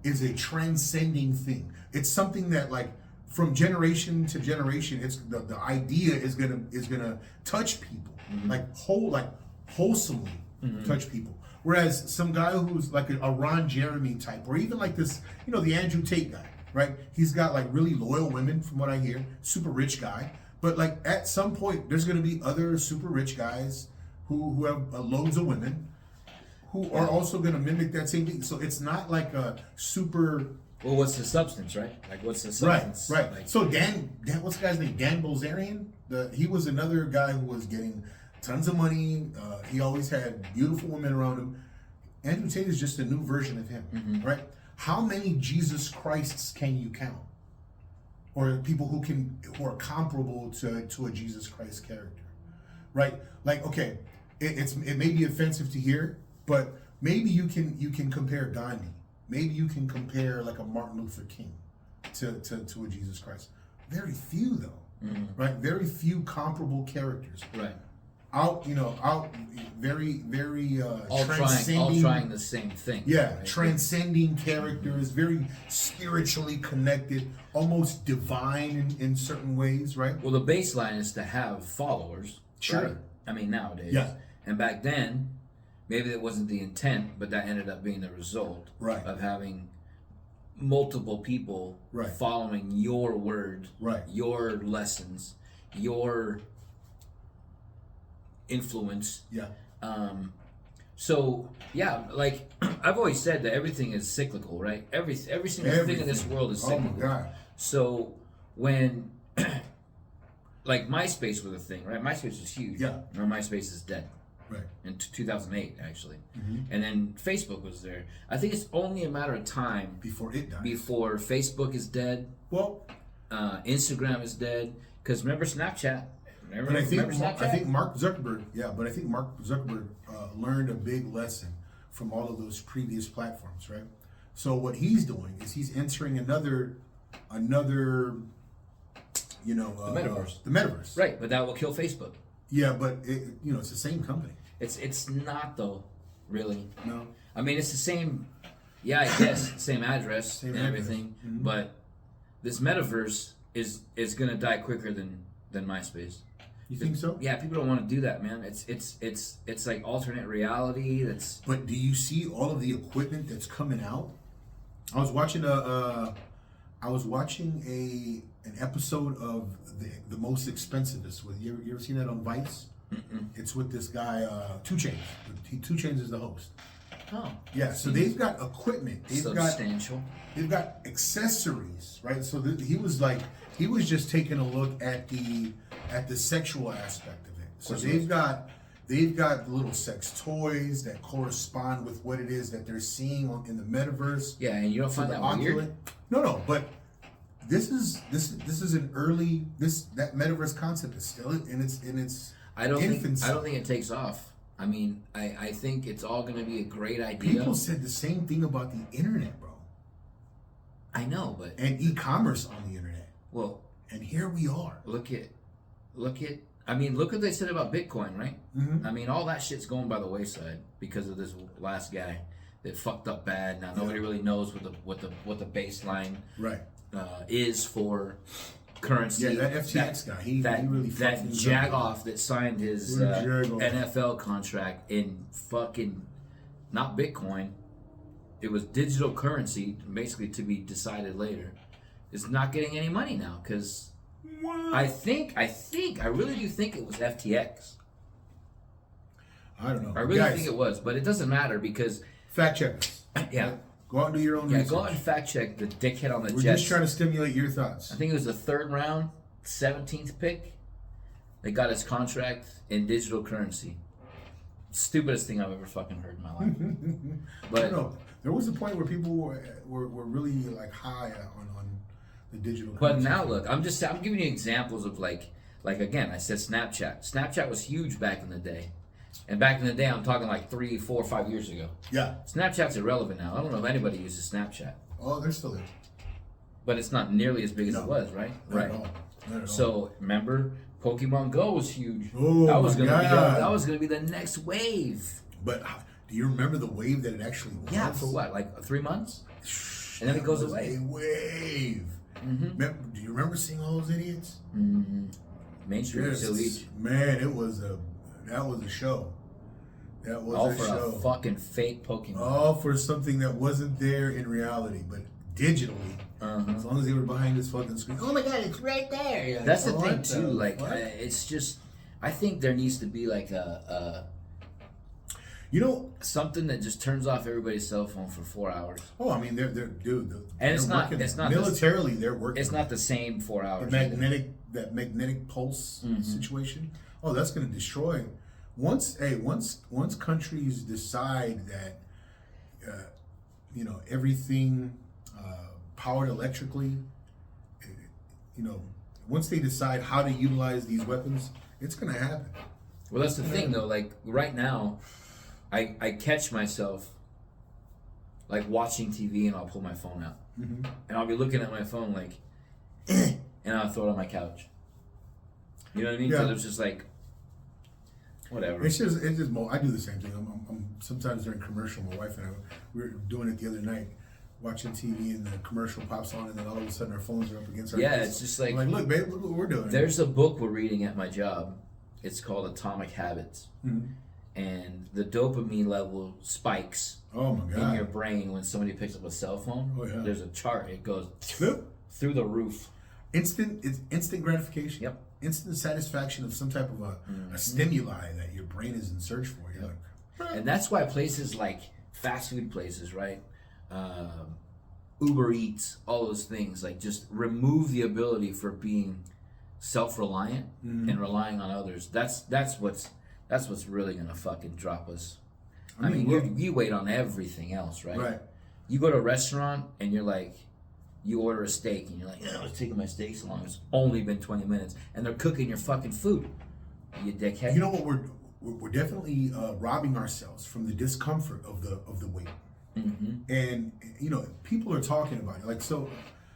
is a transcending thing. It's something that, like, from generation to generation, it's the idea is gonna touch people, like wholesomely touch people. Whereas some guy who's like a Ron Jeremy type, or even like this, the Andrew Tate guy, right? He's got like really loyal women, from what I hear, super rich guy. But like at some point, there's gonna be other super rich guys who have loads of women, who are also gonna mimic that same thing. So it's not like a super. Well, what's the substance, right? Like, what's the substance? Right. Like, So Dan, what's the guy's name? Dan Bilzerian. He was another guy who was getting tons of money. He always had beautiful women around him. Andrew Tate is just a new version of him, right? How many Jesus Christs can you count, or people who are comparable to a Jesus Christ character, right? Like, okay, it may be offensive to hear, but maybe you can compare Gandhi. Maybe you can compare like a Martin Luther King to a Jesus Christ. Very few though, right? Very few comparable characters. right. Very All trying the same thing. Yeah, right? transcending characters, very spiritually connected, almost divine in certain ways, right? Well, the baseline is to have followers. Sure. Right? I mean, nowadays. Yeah. And back then, maybe that wasn't the intent, but that ended up being the result Right. of having multiple people Right. following your word, Right. your lessons, your influence. Yeah. So yeah, like I've always said that everything is cyclical, right? Every single thing in this world is cyclical. Oh my God. So when like MySpace was a thing, right? MySpace was huge. Yeah. Now MySpace is dead. Right. In 2008, actually. And then Facebook was there. I think it's only a matter of time Before it died. before Facebook is dead, Well, Instagram is dead. Because remember Snapchat? Remember Snapchat? I think Mark Zuckerberg. Yeah, but I think Mark Zuckerberg learned a big lesson from all of those previous platforms, right? So what he's doing is he's entering another, the metaverse. The metaverse. Right, but that will kill Facebook. Yeah, but it's the same company. It's not though, really. No. I mean, it's the same. Yeah, I guess same address Same and address. everything, Mhm. but this metaverse is gonna die quicker than MySpace. You think so? Yeah, people don't want to do that, man. It's like alternate reality. That's But do you see all of the equipment that's coming out? I was watching an episode of the most expensivest. With you ever seen that on Vice? It's with this guy 2 Chainz. 2 Chainz is the host. oh Yeah, so they've got equipment. substantial. They've got accessories, right? So he was just taking a look at the sexual aspect of it. So course they've got little sex toys that correspond with what it is that they're seeing in the metaverse. Yeah, and you don't find that weird? No, but this is an early that metaverse concept is still in its I don't infancy. think it takes off. I mean, I think it's all going to be a great idea. People said the same thing about the internet, bro, I know, but and e-commerce on the internet. well, And here we are. look at. I mean, look what they said about Bitcoin, right? Mhm. I mean, all that shit's going by the wayside because of this last guy that fucked up bad. Now nobody really knows what the baseline Right. is for currency. Yeah, that FTX guy, he really fucked that things jag up. off that signed his Jag-off. NFL contract in fucking not Bitcoin. It was digital currency, basically to be decided later. Is not getting any money now because I really do think it was FTX. I don't know. I really Guys, think it was, but it doesn't matter because fact check us. yeah, Go out and do your own yeah. research. Go out and fact check the dickhead on the We're Jets. just trying to stimulate your thoughts. I think it was the 3rd round, 17th pick. They got his contract in digital currency. Stupidest thing I've ever fucking heard in my life. I But don't know. There was a point where people were really like high on the digital. but currency. now look, I'm giving you examples of like again, I said Snapchat. Snapchat was huge back in the day. And back in the day, I'm talking like 3, 4, 5 years ago. Yeah. Snapchat's irrelevant now. I don't know if anybody uses Snapchat. Oh, they're still there. but it's not nearly as big as No. it was, right? Not Right. at all. Not at all. So remember, Pokemon Go was huge. Oh, that was my gonna be God. that was gonna be the next wave. But do you remember the wave that it actually was? Yeah, for what? Like 3 months? And then it That goes was away. A wave. Do you remember seeing all those idiots? Main Street was still each. Man, that was a show. That was All a for show. a fucking fake Pokemon. All for something that wasn't there in reality, but digitally. As long as they were behind this fucking screen. Oh my god, it's right there. You're like, That's the "Oh, thing what too. the Like, fuck?" it's just, I think there needs to be like You know, something that just turns off everybody's cell phone for 4 hours. oh, I mean, they're dude. And it's they're not- working it's it. not militarily. They're working. It's it. not the same 4 hours. the either. magnetic pulse situation. Oh, that's going to destroy. Once countries decide that, everything powered electrically, once they decide how to utilize these weapons, it's going to happen. Well, that's the thing though. Like right now, I catch myself like watching TV and I'll pull my phone out and I'll be looking at my phone like, and I'll throw it on my couch. You know what I mean? Yeah. Because it's just like, whatever. It's just I do the same thing. I'm sometimes during commercial. My wife and I we were doing it the other night, watching TV and the commercial pops on and then all of a sudden our phones are up against our Yeah, face. it's just like, I'm like, look, babe, look what we're doing. there's a book we're reading at my job. It's called Atomic Habits. Mhm. And the dopamine level spikes Oh my in your god. brain when somebody picks up a cell phone. Oh, yeah. There's a chart. It goes Yep. through the roof. It's instant gratification. Yep. Instant satisfaction of some type of a stimuli that your brain is in search for. You're like, And that's why places like fast food places, right? Uber Eats, all those things, like just remove the ability for being self-reliant and relying on others. That's what's really gonna fucking drop us. I mean, you wait on everything else, right? right. You go to a restaurant and you're like, you order a steak and you're like, oh, it's taking my steak so long. It's only been 20 minutes, and they're cooking your fucking food. You dickhead. You know what? We're definitely robbing ourselves from the discomfort of the wait. And people are talking about it. Like, so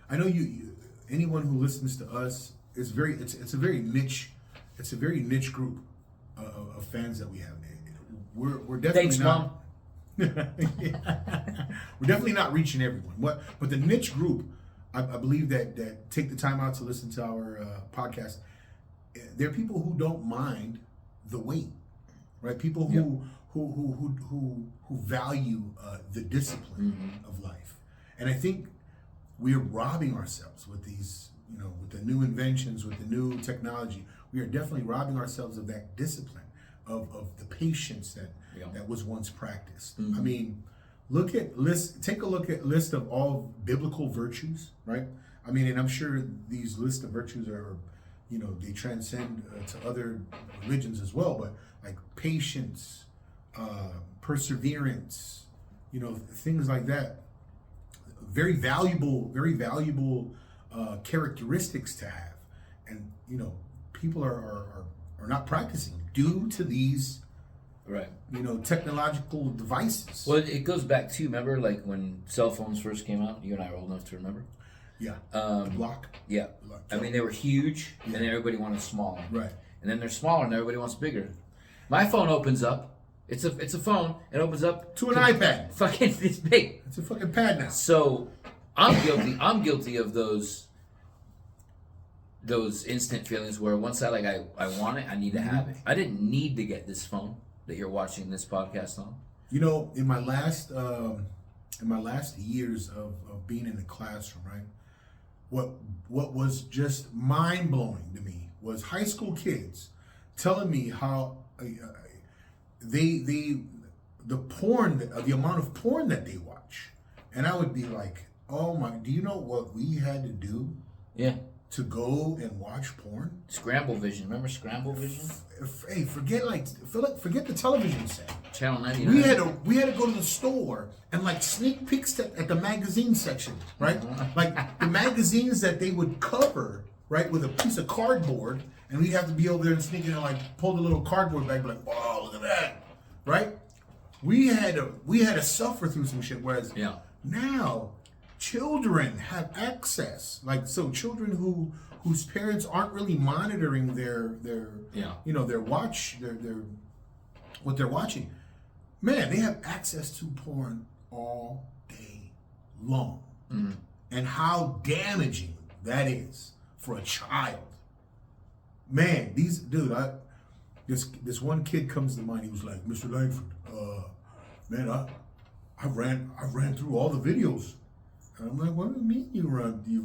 I know you anyone who listens to us, it's a very niche group of fans that we have. We're definitely Thanks, not. Mom. We're definitely not reaching everyone. But the niche group, I believe that take the time out to listen to our podcast. There are people who don't mind the wait, right? People who value the discipline of life, and I think we are robbing ourselves with these, with the new inventions, with the new technology. We are definitely robbing ourselves of that discipline, of the patience that was once practiced. I mean, take a look at list of all biblical virtues, right? I mean, and I'm sure these lists of virtues are, they transcend to other religions as well, but like patience, perseverance, things like that. Very valuable characteristics to have, and people are not practicing due to these Right. technological devices. Well, it goes back to, remember, like when cell phones first came out. You and I are old enough to remember. Yeah. The block. Yeah. Block. I mean, they were huge, and everybody wanted smaller. Right. And then they're smaller, and everybody wants bigger. My phone opens up. It's a phone. It opens up To an iPad. Fucking this big. It's a fucking pad now. So I'm guilty of those instant feelings where once I want it, I need to have it. I didn't need to get this phone that you're watching this podcast on. In my last years of being in the classroom, right? What was just mind blowing to me was high school kids telling me how the amount of porn that they watch, and I would be like, oh my, do you know what we had to do Yeah. to go and watch porn? Scramble Vision. Remember Scramble Vision? Hey, forget the television set. Channel 99. We had to go to the store and like sneak peeks at the magazine section, right? Like the magazines that they would cover, right, with a piece of cardboard, and we'd have to be over there and sneak in and like pull the little cardboard bag, be like, "Wow, look at that!" Right? We had to suffer through some shit. Whereas now, children have access. Like, so children whose parents aren't really monitoring their you know, their what they're watching. Man, they have access to porn all day long. Mm-hmm. And how damaging that is for a child. Man, this one kid comes to mind. He was like, Mr. Langford, man, I've ran through all the videos. And I'm like, what do you mean you've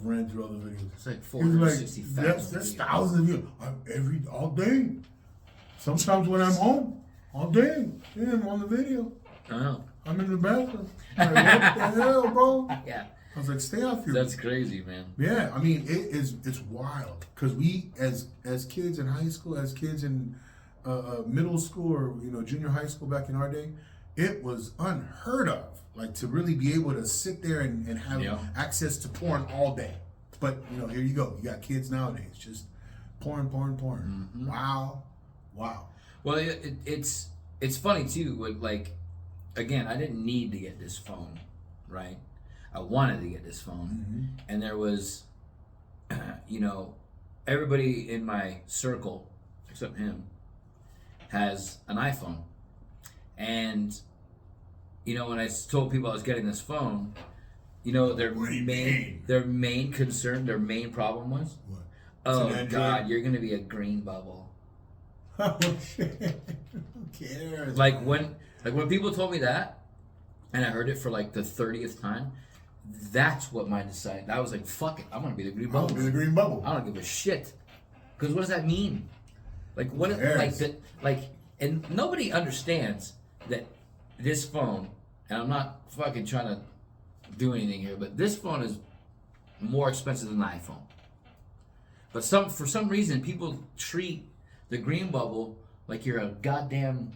ran through all the videos? It's like He was like, 460,000. that's thousands of videos. All day. Sometimes when I'm home, all day. Yeah, I'm on the video. I know. I'm in the bathroom. Like, what the hell, bro? Yeah. I was like, stay off your. That's crazy, man. Yeah, I mean, it's wild because we as kids in high school, as kids in middle school or junior high school back in our day, it was unheard of. Like to really be able to sit there and have access to porn all day. But here you go. You got kids nowadays just porn. Mm-hmm. Wow. Well, it's funny too. With like, again, I didn't need to get this phone, right? I wanted to get this phone, and there was, everybody in my circle except him has an iPhone, and when I told people I was getting this phone, their main concern, their main problem was, What? oh God, you're gonna be a green bubble. Oh shit! Who cares? Like when people told me that, and I heard it for like the 30th time, that's what mine decided. I was like, fuck it, I'm gonna be the green bubble. Be the green bubble. I don't give a shit. Because what does that mean? Like what? And nobody understands that this phone. And I'm not fucking trying to do anything here, but this phone is more expensive than the iPhone. But for some reason, people treat the green bubble like you're a goddamn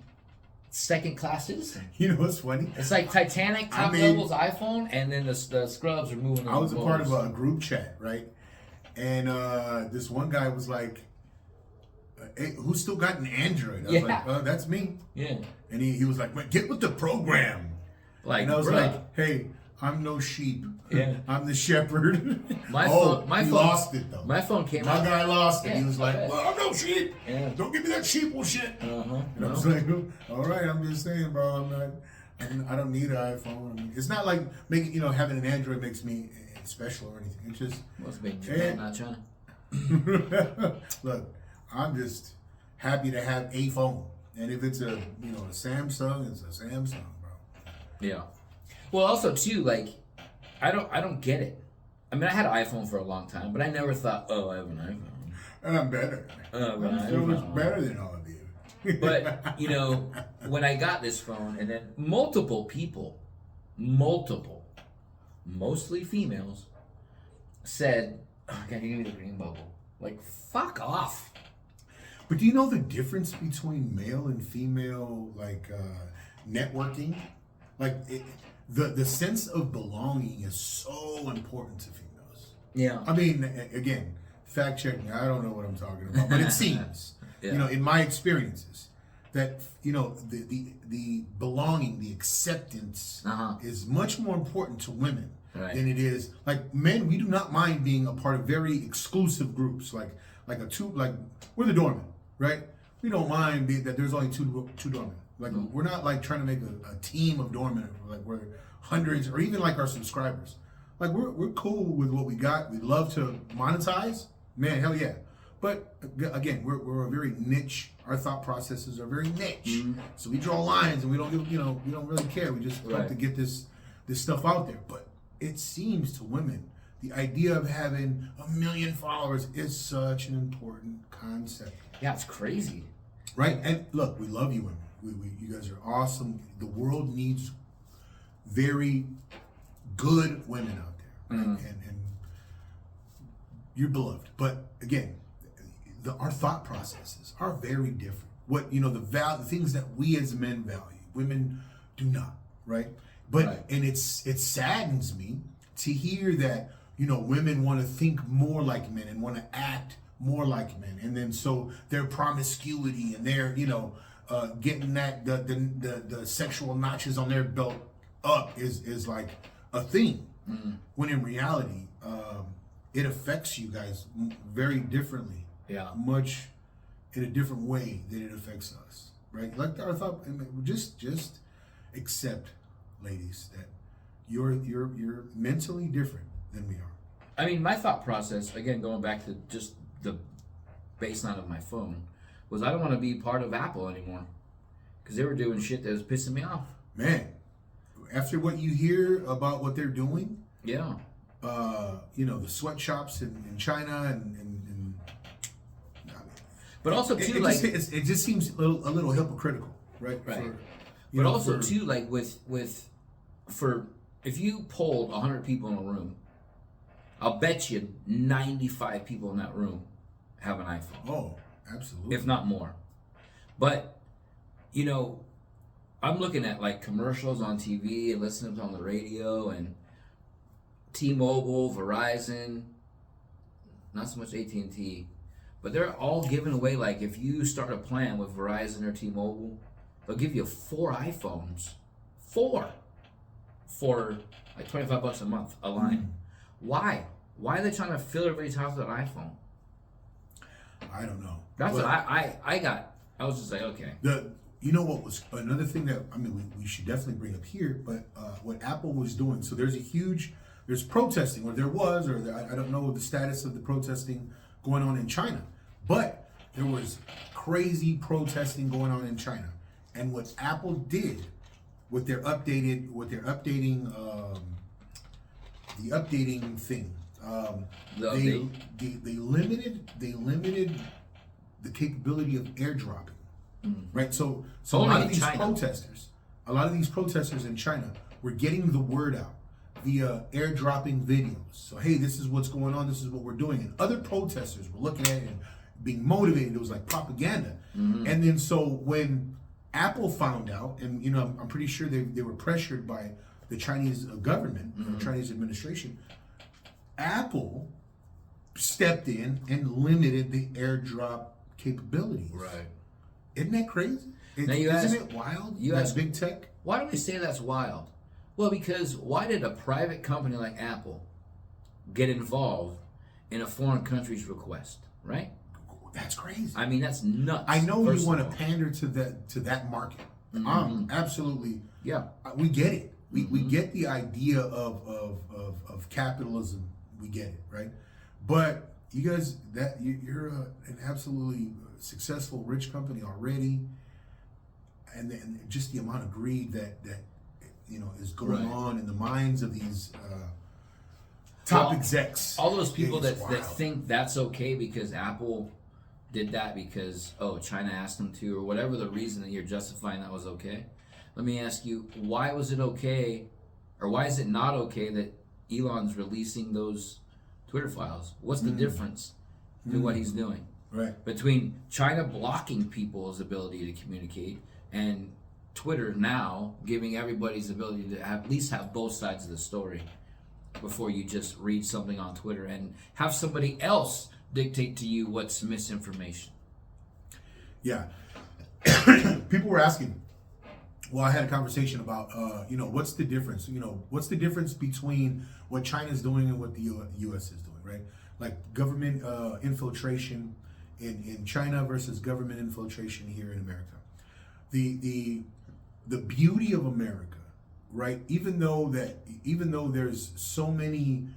second class citizen. You know what's funny? It's like Titanic top levels iPhone, and then the scrubs are moving. I was a part of a group chat, right? And this one guy was like, hey, who's still got an Android? I was like, that's me. Yeah. And he was like, man, get with the program. Like, and I was like, hey, I'm no sheep. Yeah. I'm the shepherd. My phone lost it though. My phone came out. My guy lost it. Yeah, he was like, well, I'm no sheep. Yeah. Don't give me that sheep shit. Uh-huh. And I was like, all right, I'm just saying, bro. I don't need an iPhone. I mean, it's not like having an Android makes me special or anything. It's just Must be Japan, not China. Look, I'm just happy to have a phone, and if it's a Samsung, it's a Samsung, bro. Yeah. Well, also too, like, I don't get it. I mean, I had an iPhone for a long time, but I never thought, oh, I have an iPhone. And I'm better. I'm so much better than all of you. But when I got this phone, and then multiple people, mostly females, said, "Oh, can you give me the green bubble?" Like, fuck off. But do you know the difference between male and female, networking? Like, the sense of belonging is so important to females. Yeah. I mean, again, fact checking. I don't know what I'm talking about, but it seems, Yeah. In my experiences, that the belonging, the acceptance is much more important to women than it is like men. We do not mind being a part of very exclusive groups, like we're the doormen, right? We don't mind that there's only two doormen. Like we're not like trying to make a team of doormen, like we're hundreds or even like our subscribers. Like we're cool with what we got. We love to monetize, man, hell yeah. But again, we're a very niche. Our thought processes are very niche. So we draw lines and we don't we don't really care. We just want to get this stuff out there. But it seems to women, the idea of having 1 million followers is such an important concept. Yeah, it's crazy. Right? And look, we love you women. You guys are awesome. The world needs very good women out there. Right? And you're beloved. But again, our thought processes are very different. What the things that we as men value, women do not, right? But and it saddens me to hear that women want to think more like men and want to act more like men, and then so their promiscuity and their getting the sexual notches on their belt up is like a thing. when in reality, it affects you guys very differently. Yeah. Much in a different way than it affects us, right? Like I thought, just accept, ladies, that you're mentally different than we are. I mean, my thought process, again, going back to just the baseline of my phone, was I don't want to be part of Apple anymore because they were doing shit that was pissing me off. Man, after what you hear about what they're doing, Yeah. the sweatshops in China and I mean, But also too, like, it just seems a little hypocritical, right? Right. But also too, like for if you polled 100 people in a room, I'll bet you 95 people in that room have an iPhone. Oh, absolutely. If not more. But, I'm looking at like commercials on TV and listening to them on the radio, and T-Mobile, Verizon, not so much AT&T, but they're all giving away, like, if you start a plan with Verizon or T-Mobile, they'll give you 4 iPhones. 4! For like $25 a month, a line. Why? Why are they trying to fill everybody's house with an iPhone? I don't know. That's what I got. I was just like, okay. What was another thing that we should definitely bring up here, but what Apple was doing. So there's protesting, or there was, or I don't know the status of the protesting going on in China, but there was crazy protesting going on in China, and what Apple did with their updating the updating thing, they limited the capability of airdropping. Right, so a lot of these protesters in China were getting the word out via airdropping videos. So hey, this is what's going on. This is what we're doing, and other protesters were looking at it and being motivated. It was like propaganda. And then so when Apple found out, and I'm pretty sure they were pressured by the Chinese government, or Chinese administration, Apple stepped in and limited the airdrop capabilities. Right. Isn't that crazy? Isn't it wild? That's big tech. Why do we say that's wild? Well, because why did a private company like Apple get involved in a foreign country's request, right? That's crazy. I mean, that's nuts. I know you want to pander to that market. Absolutely. Yeah. We get it. We get the idea of capitalism. We get it, right? But you guys, you're an absolutely successful, rich company already, and then just the amount of greed that is going on in the minds of these top execs. All those people that think that's okay because Apple did that because China asked them to, or whatever the reason that you're justifying that was okay. Let me ask you, why was it okay, or why is it not okay that Elon's releasing those Twitter files? What's the difference to what he's doing? Right. Between China blocking people's ability to communicate and Twitter now giving everybody's ability to at least have both sides of the story before you just read something on Twitter and have somebody else dictate to you what's misinformation. Yeah. People were asking, well, I had a conversation about, what's the difference? What's the difference between what China's doing and what the U.S. is doing, right? Like government infiltration in China versus government infiltration here in America. The beauty of America, right? Even though there's so many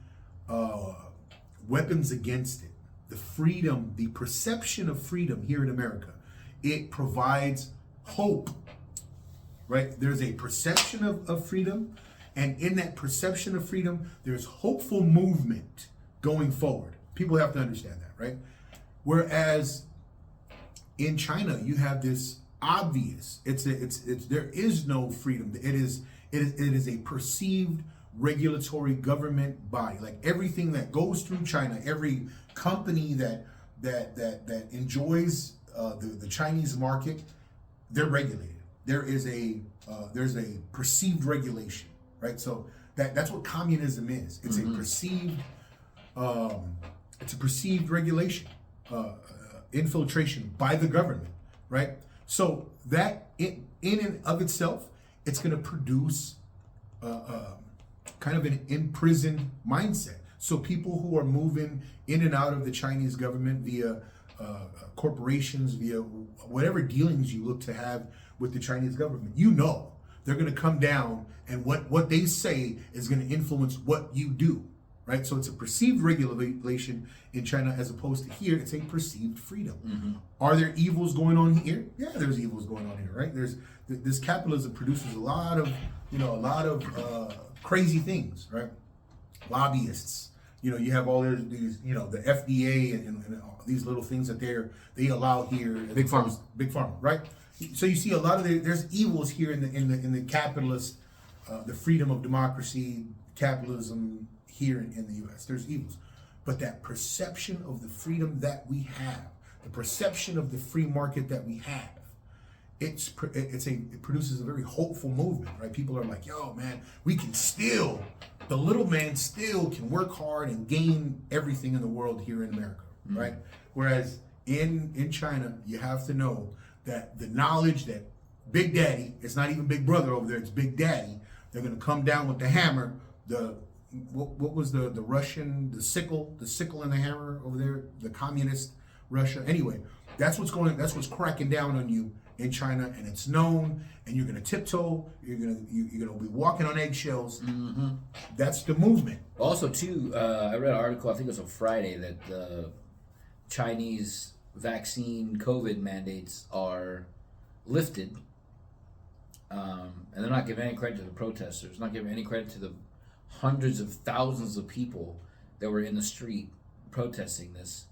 weapons against it, the freedom, the perception of freedom here in America, it provides hope, right? There's a perception of freedom, and in that perception of freedom, there's hopeful movement going forward. People have to understand that, right? Whereas in China, you have this obvious, there is no freedom. It is a perceived regulatory government body. Like everything that goes through China, every company that enjoys the Chinese market, they're regulated. There's a perceived regulation, right? So that's what communism is. It's a perceived regulation, infiltration by the government, right? So that in and of itself, it's going to produce kind of an imprisoned mindset. So people who are moving in and out of the Chinese government via corporations, via whatever dealings you look to have with the Chinese government, you know they're going to come down, and what they say is going to influence what you do, right? So it's a perceived regulation in China as opposed to here, it's a perceived freedom. Mm-hmm. Are there evils going on here? Yeah, there's evils going on here, right? There's this capitalism produces a lot of crazy things, right? Lobbyists. You have all these, the FDA and all these little things that they allow here. Big Pharma. Big Pharma, right? So you see a lot of there's evils here in the capitalist, the freedom of democracy, capitalism here in the U.S. There's evils, but that perception of the freedom that we have, the perception of the free market that we have, it produces a very hopeful movement, right? People are like, yo, man, the little man still can work hard and gain everything in the world here in America, right? Whereas in China, you have to know that the knowledge that Big Daddy, it's not even Big Brother over there, it's Big Daddy, they're going to come down with the hammer, what was the Russian, the sickle and the hammer over there, the communist Russia. Anyway, that's what's cracking down on you in China, and it's known, and you're gonna tiptoe, you're gonna be walking on eggshells. Mm-hmm. That's the movement. Also, too, I read an article, I think it was on Friday, that the Chinese vaccine COVID mandates are lifted, and they're not giving any credit to the protesters, not giving any credit to the hundreds of thousands of people that were in the street protesting this.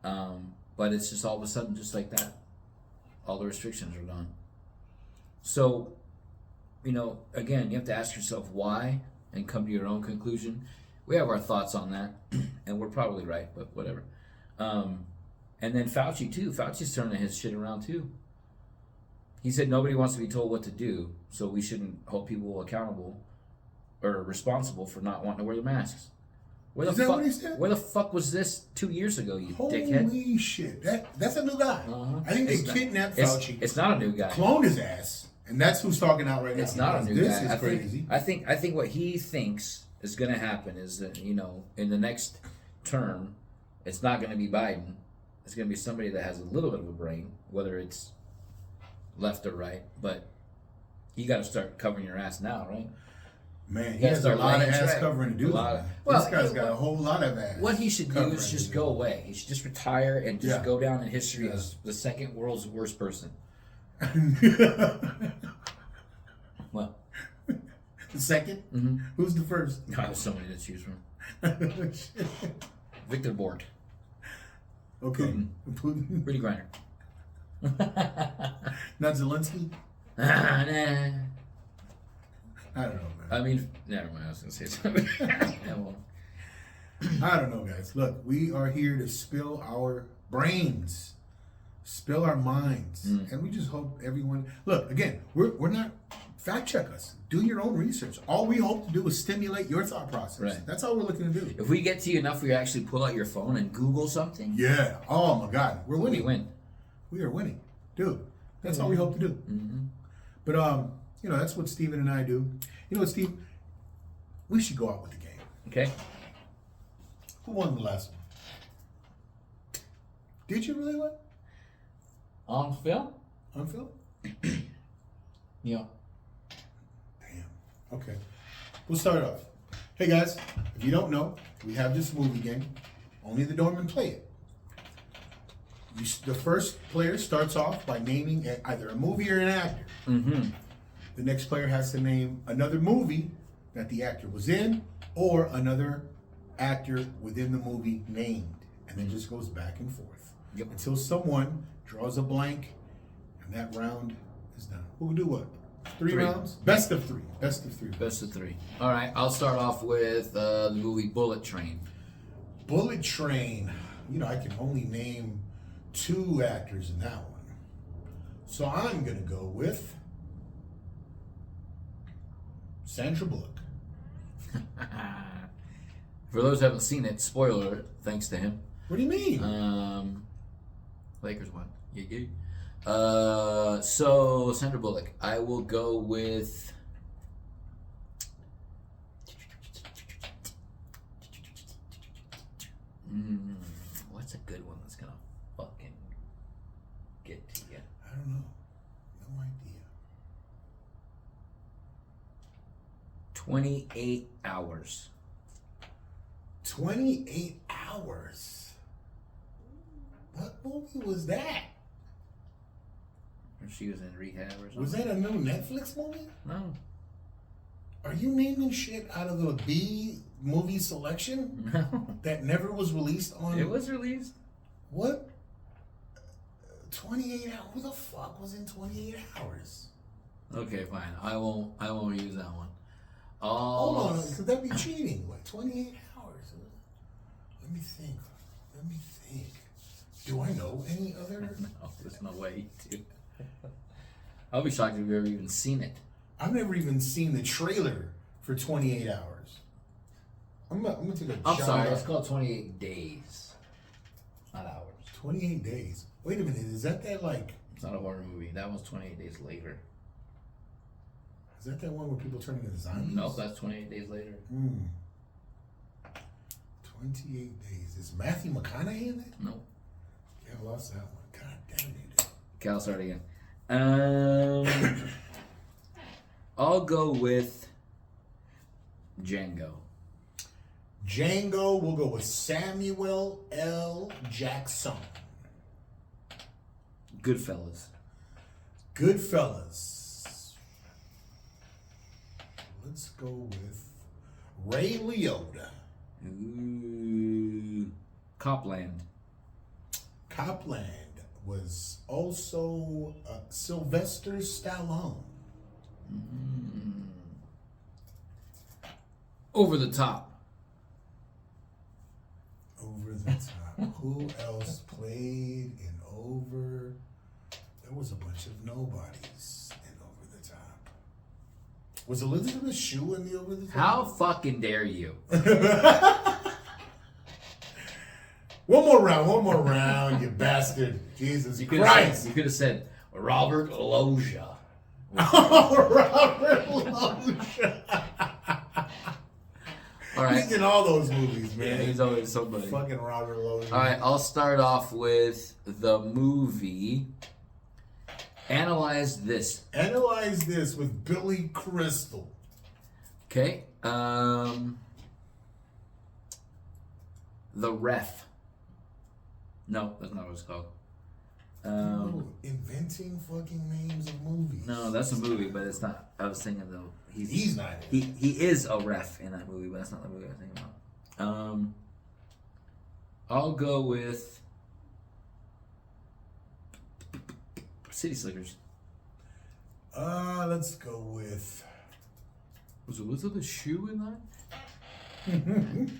But it's just all of a sudden, just like that, all the restrictions are gone. So, again, you have to ask yourself why and come to your own conclusion. We have our thoughts on that, and we're probably right, but whatever. And then Fauci, too. Fauci's turning his shit around, too. He said nobody wants to be told what to do, so we shouldn't hold people accountable or responsible for not wanting to wear the masks. Is that what he said? Where the fuck was this 2 years ago, you Holy dickhead? shit. That's a new guy. Uh-huh. I think they kidnapped Fauci. It's not a new guy. Cloned his ass. And that's who's talking out right now. It's not a new this guy. This is crazy. I think what he thinks is going to happen is that, in the next term, it's not going to be Biden. It's going to be somebody that has a little bit of a brain, whether it's left or right. But you got to start covering your ass now, right? Man, he has a lot of ass covering to do. This guy's got a whole lot of ass. What he should do is just go away. He should just retire and just go down in history as the second world's worst person. Well, the second? Mm-hmm. Who's the first? I have so many to choose from. Victor Bort. Okay. Putin. Brittany Griner. Not Zelensky? Nah. I don't know, man. I mean, never mind. I was going to say something. I don't know, guys. Look, we are here to spill our brains, spill our minds, and we just hope everyone. Look, again, we're not. Fact check us. Do your own research. All we hope to do is stimulate your thought process. Right. That's all we're looking to do. If we get to you enough, we actually pull out your phone and Google something. Yeah. Oh my God, we're winning. We win. We are winning, dude. That's all we hope to do. Mm-hmm. But that's what Steven and I do. You know what, Steve? We should go out with the game. Okay. Who won the last one? Did you really win? On film? On film? Yeah. Damn. Okay. We'll start off. Hey guys, if you don't know, we have this movie game. Only the doormen play it. The first player starts off by naming either a movie or an actor. Mm-hmm. The next player has to name another movie that the actor was in or another actor within the movie named. And then just goes back and forth until someone draws a blank and that round is done. We'll do what? Three rounds? Best of three. Best of three. Best of three. All right, I'll start off with the movie Bullet Train. Bullet Train. I can only name 2 actors in that one. So I'm going to go with Sandra Bullock. For those who haven't seen it, spoiler alert, thanks to him. What do you mean? Lakers won. Yeah. So Sandra Bullock. I will go with What's a good one that's gonna fucking get to you? I don't know. No idea. 28 hours. 28 hours. What movie was that? Or she was in rehab or something. Was that a new Netflix movie? No. Are you naming shit out of the B movie selection No. that never was released on? It was released. What? 28 hours? Who the fuck was in 28 hours? Okay, fine. I won't use that one. Hold on, could that be cheating? What, 28 hours? Let me think. Do I know any other? No, there's no way to. I'll be shocked if you've ever even seen it. I've never even seen the trailer for 28 hours. I'm gonna take a I'm shot sorry, at it's called 28 days, not hours. 28 days. Wait a minute, is that like? It's not a horror movie. That one's 28 days later. Is that one where people turn into zombies? No, that's 28 days later. 28 days. Is Matthew McConaughey in it? No. Yeah, I lost that one. God damn it. Okay, I'll start again. I'll go with Django. Django, we'll go with Samuel L. Jackson. Goodfellas. Goodfellas. Let's go with Ray Liotta. Ooh. Copland. Copland was also Sylvester Stallone. Over the Top. Over the Top. Who else played in Over? There was a bunch of nobodies in Over the Top. Was Elizabeth Shue in the Over the Top? How fucking dare you? One more round, you bastard. Jesus You Christ. could have said Robert Loggia. Robert Loggia. All right. He's in all those movies, Yeah, man. he's always somebody. Fucking Robert Loggia. All right, I'll start off with the movie. Analyze this. Analyze this with Billy Crystal. Okay. The Ref. No, that's not what it's called. Inventing fucking names of movies. No, that's a movie, but it's not. I was thinking though. He's not in it. He is a ref in that movie, but that's not the movie I was thinking about. I'll go with City Slickers. Let's go with. Was Elizabeth Shue in that?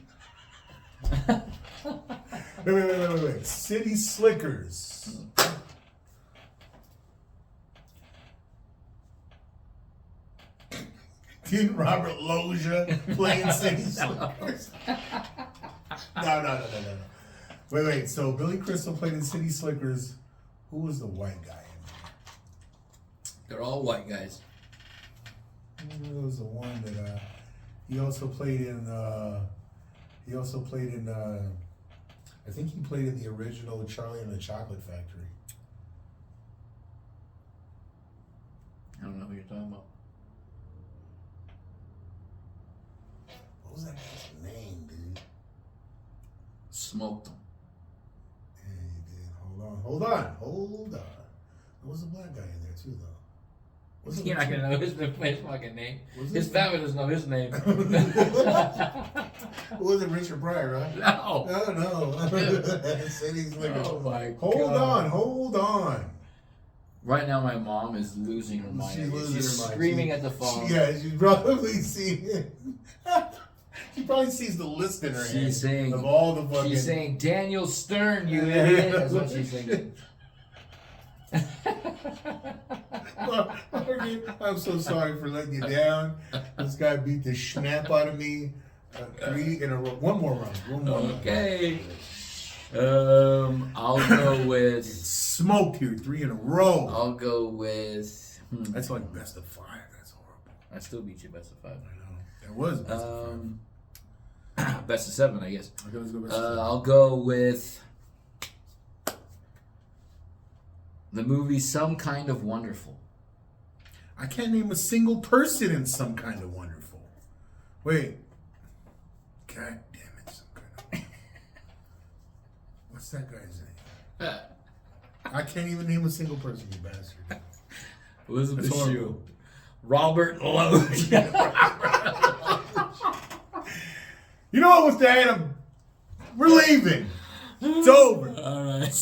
Wait. City Slickers. Didn't Robert Loggia play in City Slickers? No. Wait. So Billy Crystal played in City Slickers. Who was the white guy in They're all white guys. there? There was the one that he also played in. I think he played in the original Charlie and the Chocolate Factory. I don't know who you're talking about. What was that guy's name, dude? Smoked them. Yeah, he did. Hold on. There was a black guy in there too, though. Wasn't You're it- not gonna know his fucking name. Was His it- family doesn't know his name. It wasn't Richard Pryor, right? No. No. City Slickers. Oh my Hold on. Right now, my mom is losing her mind. She's losing She's her mind. screaming at the phone. She's probably seeing it. She probably sees the list in her hand She's saying, of all the fucking. she's saying, Daniel Stern, you idiot. That's what she's thinking. I'm so sorry for letting you down. This guy beat the snap out of me. 3 in a row. One more round. Okay. I'll go with. Smoked here 3 in a row. I'll go with. That's like best of 5. That's horrible. I still beat you best of 5. I know. That was best of 5. best of 7, I guess. Okay, let's go best of 7. I'll go with the movie Some Kind of Wonderful. I can't name a single person in Some Kind of Wonderful. Wait. God damn it, Some Kind of... What's that guy's name? I can't even name a single person, you bastard. Elizabeth That's horrible. Shue. Robert Loge. You know what, Mr. Adam? We're leaving. It's over. All right.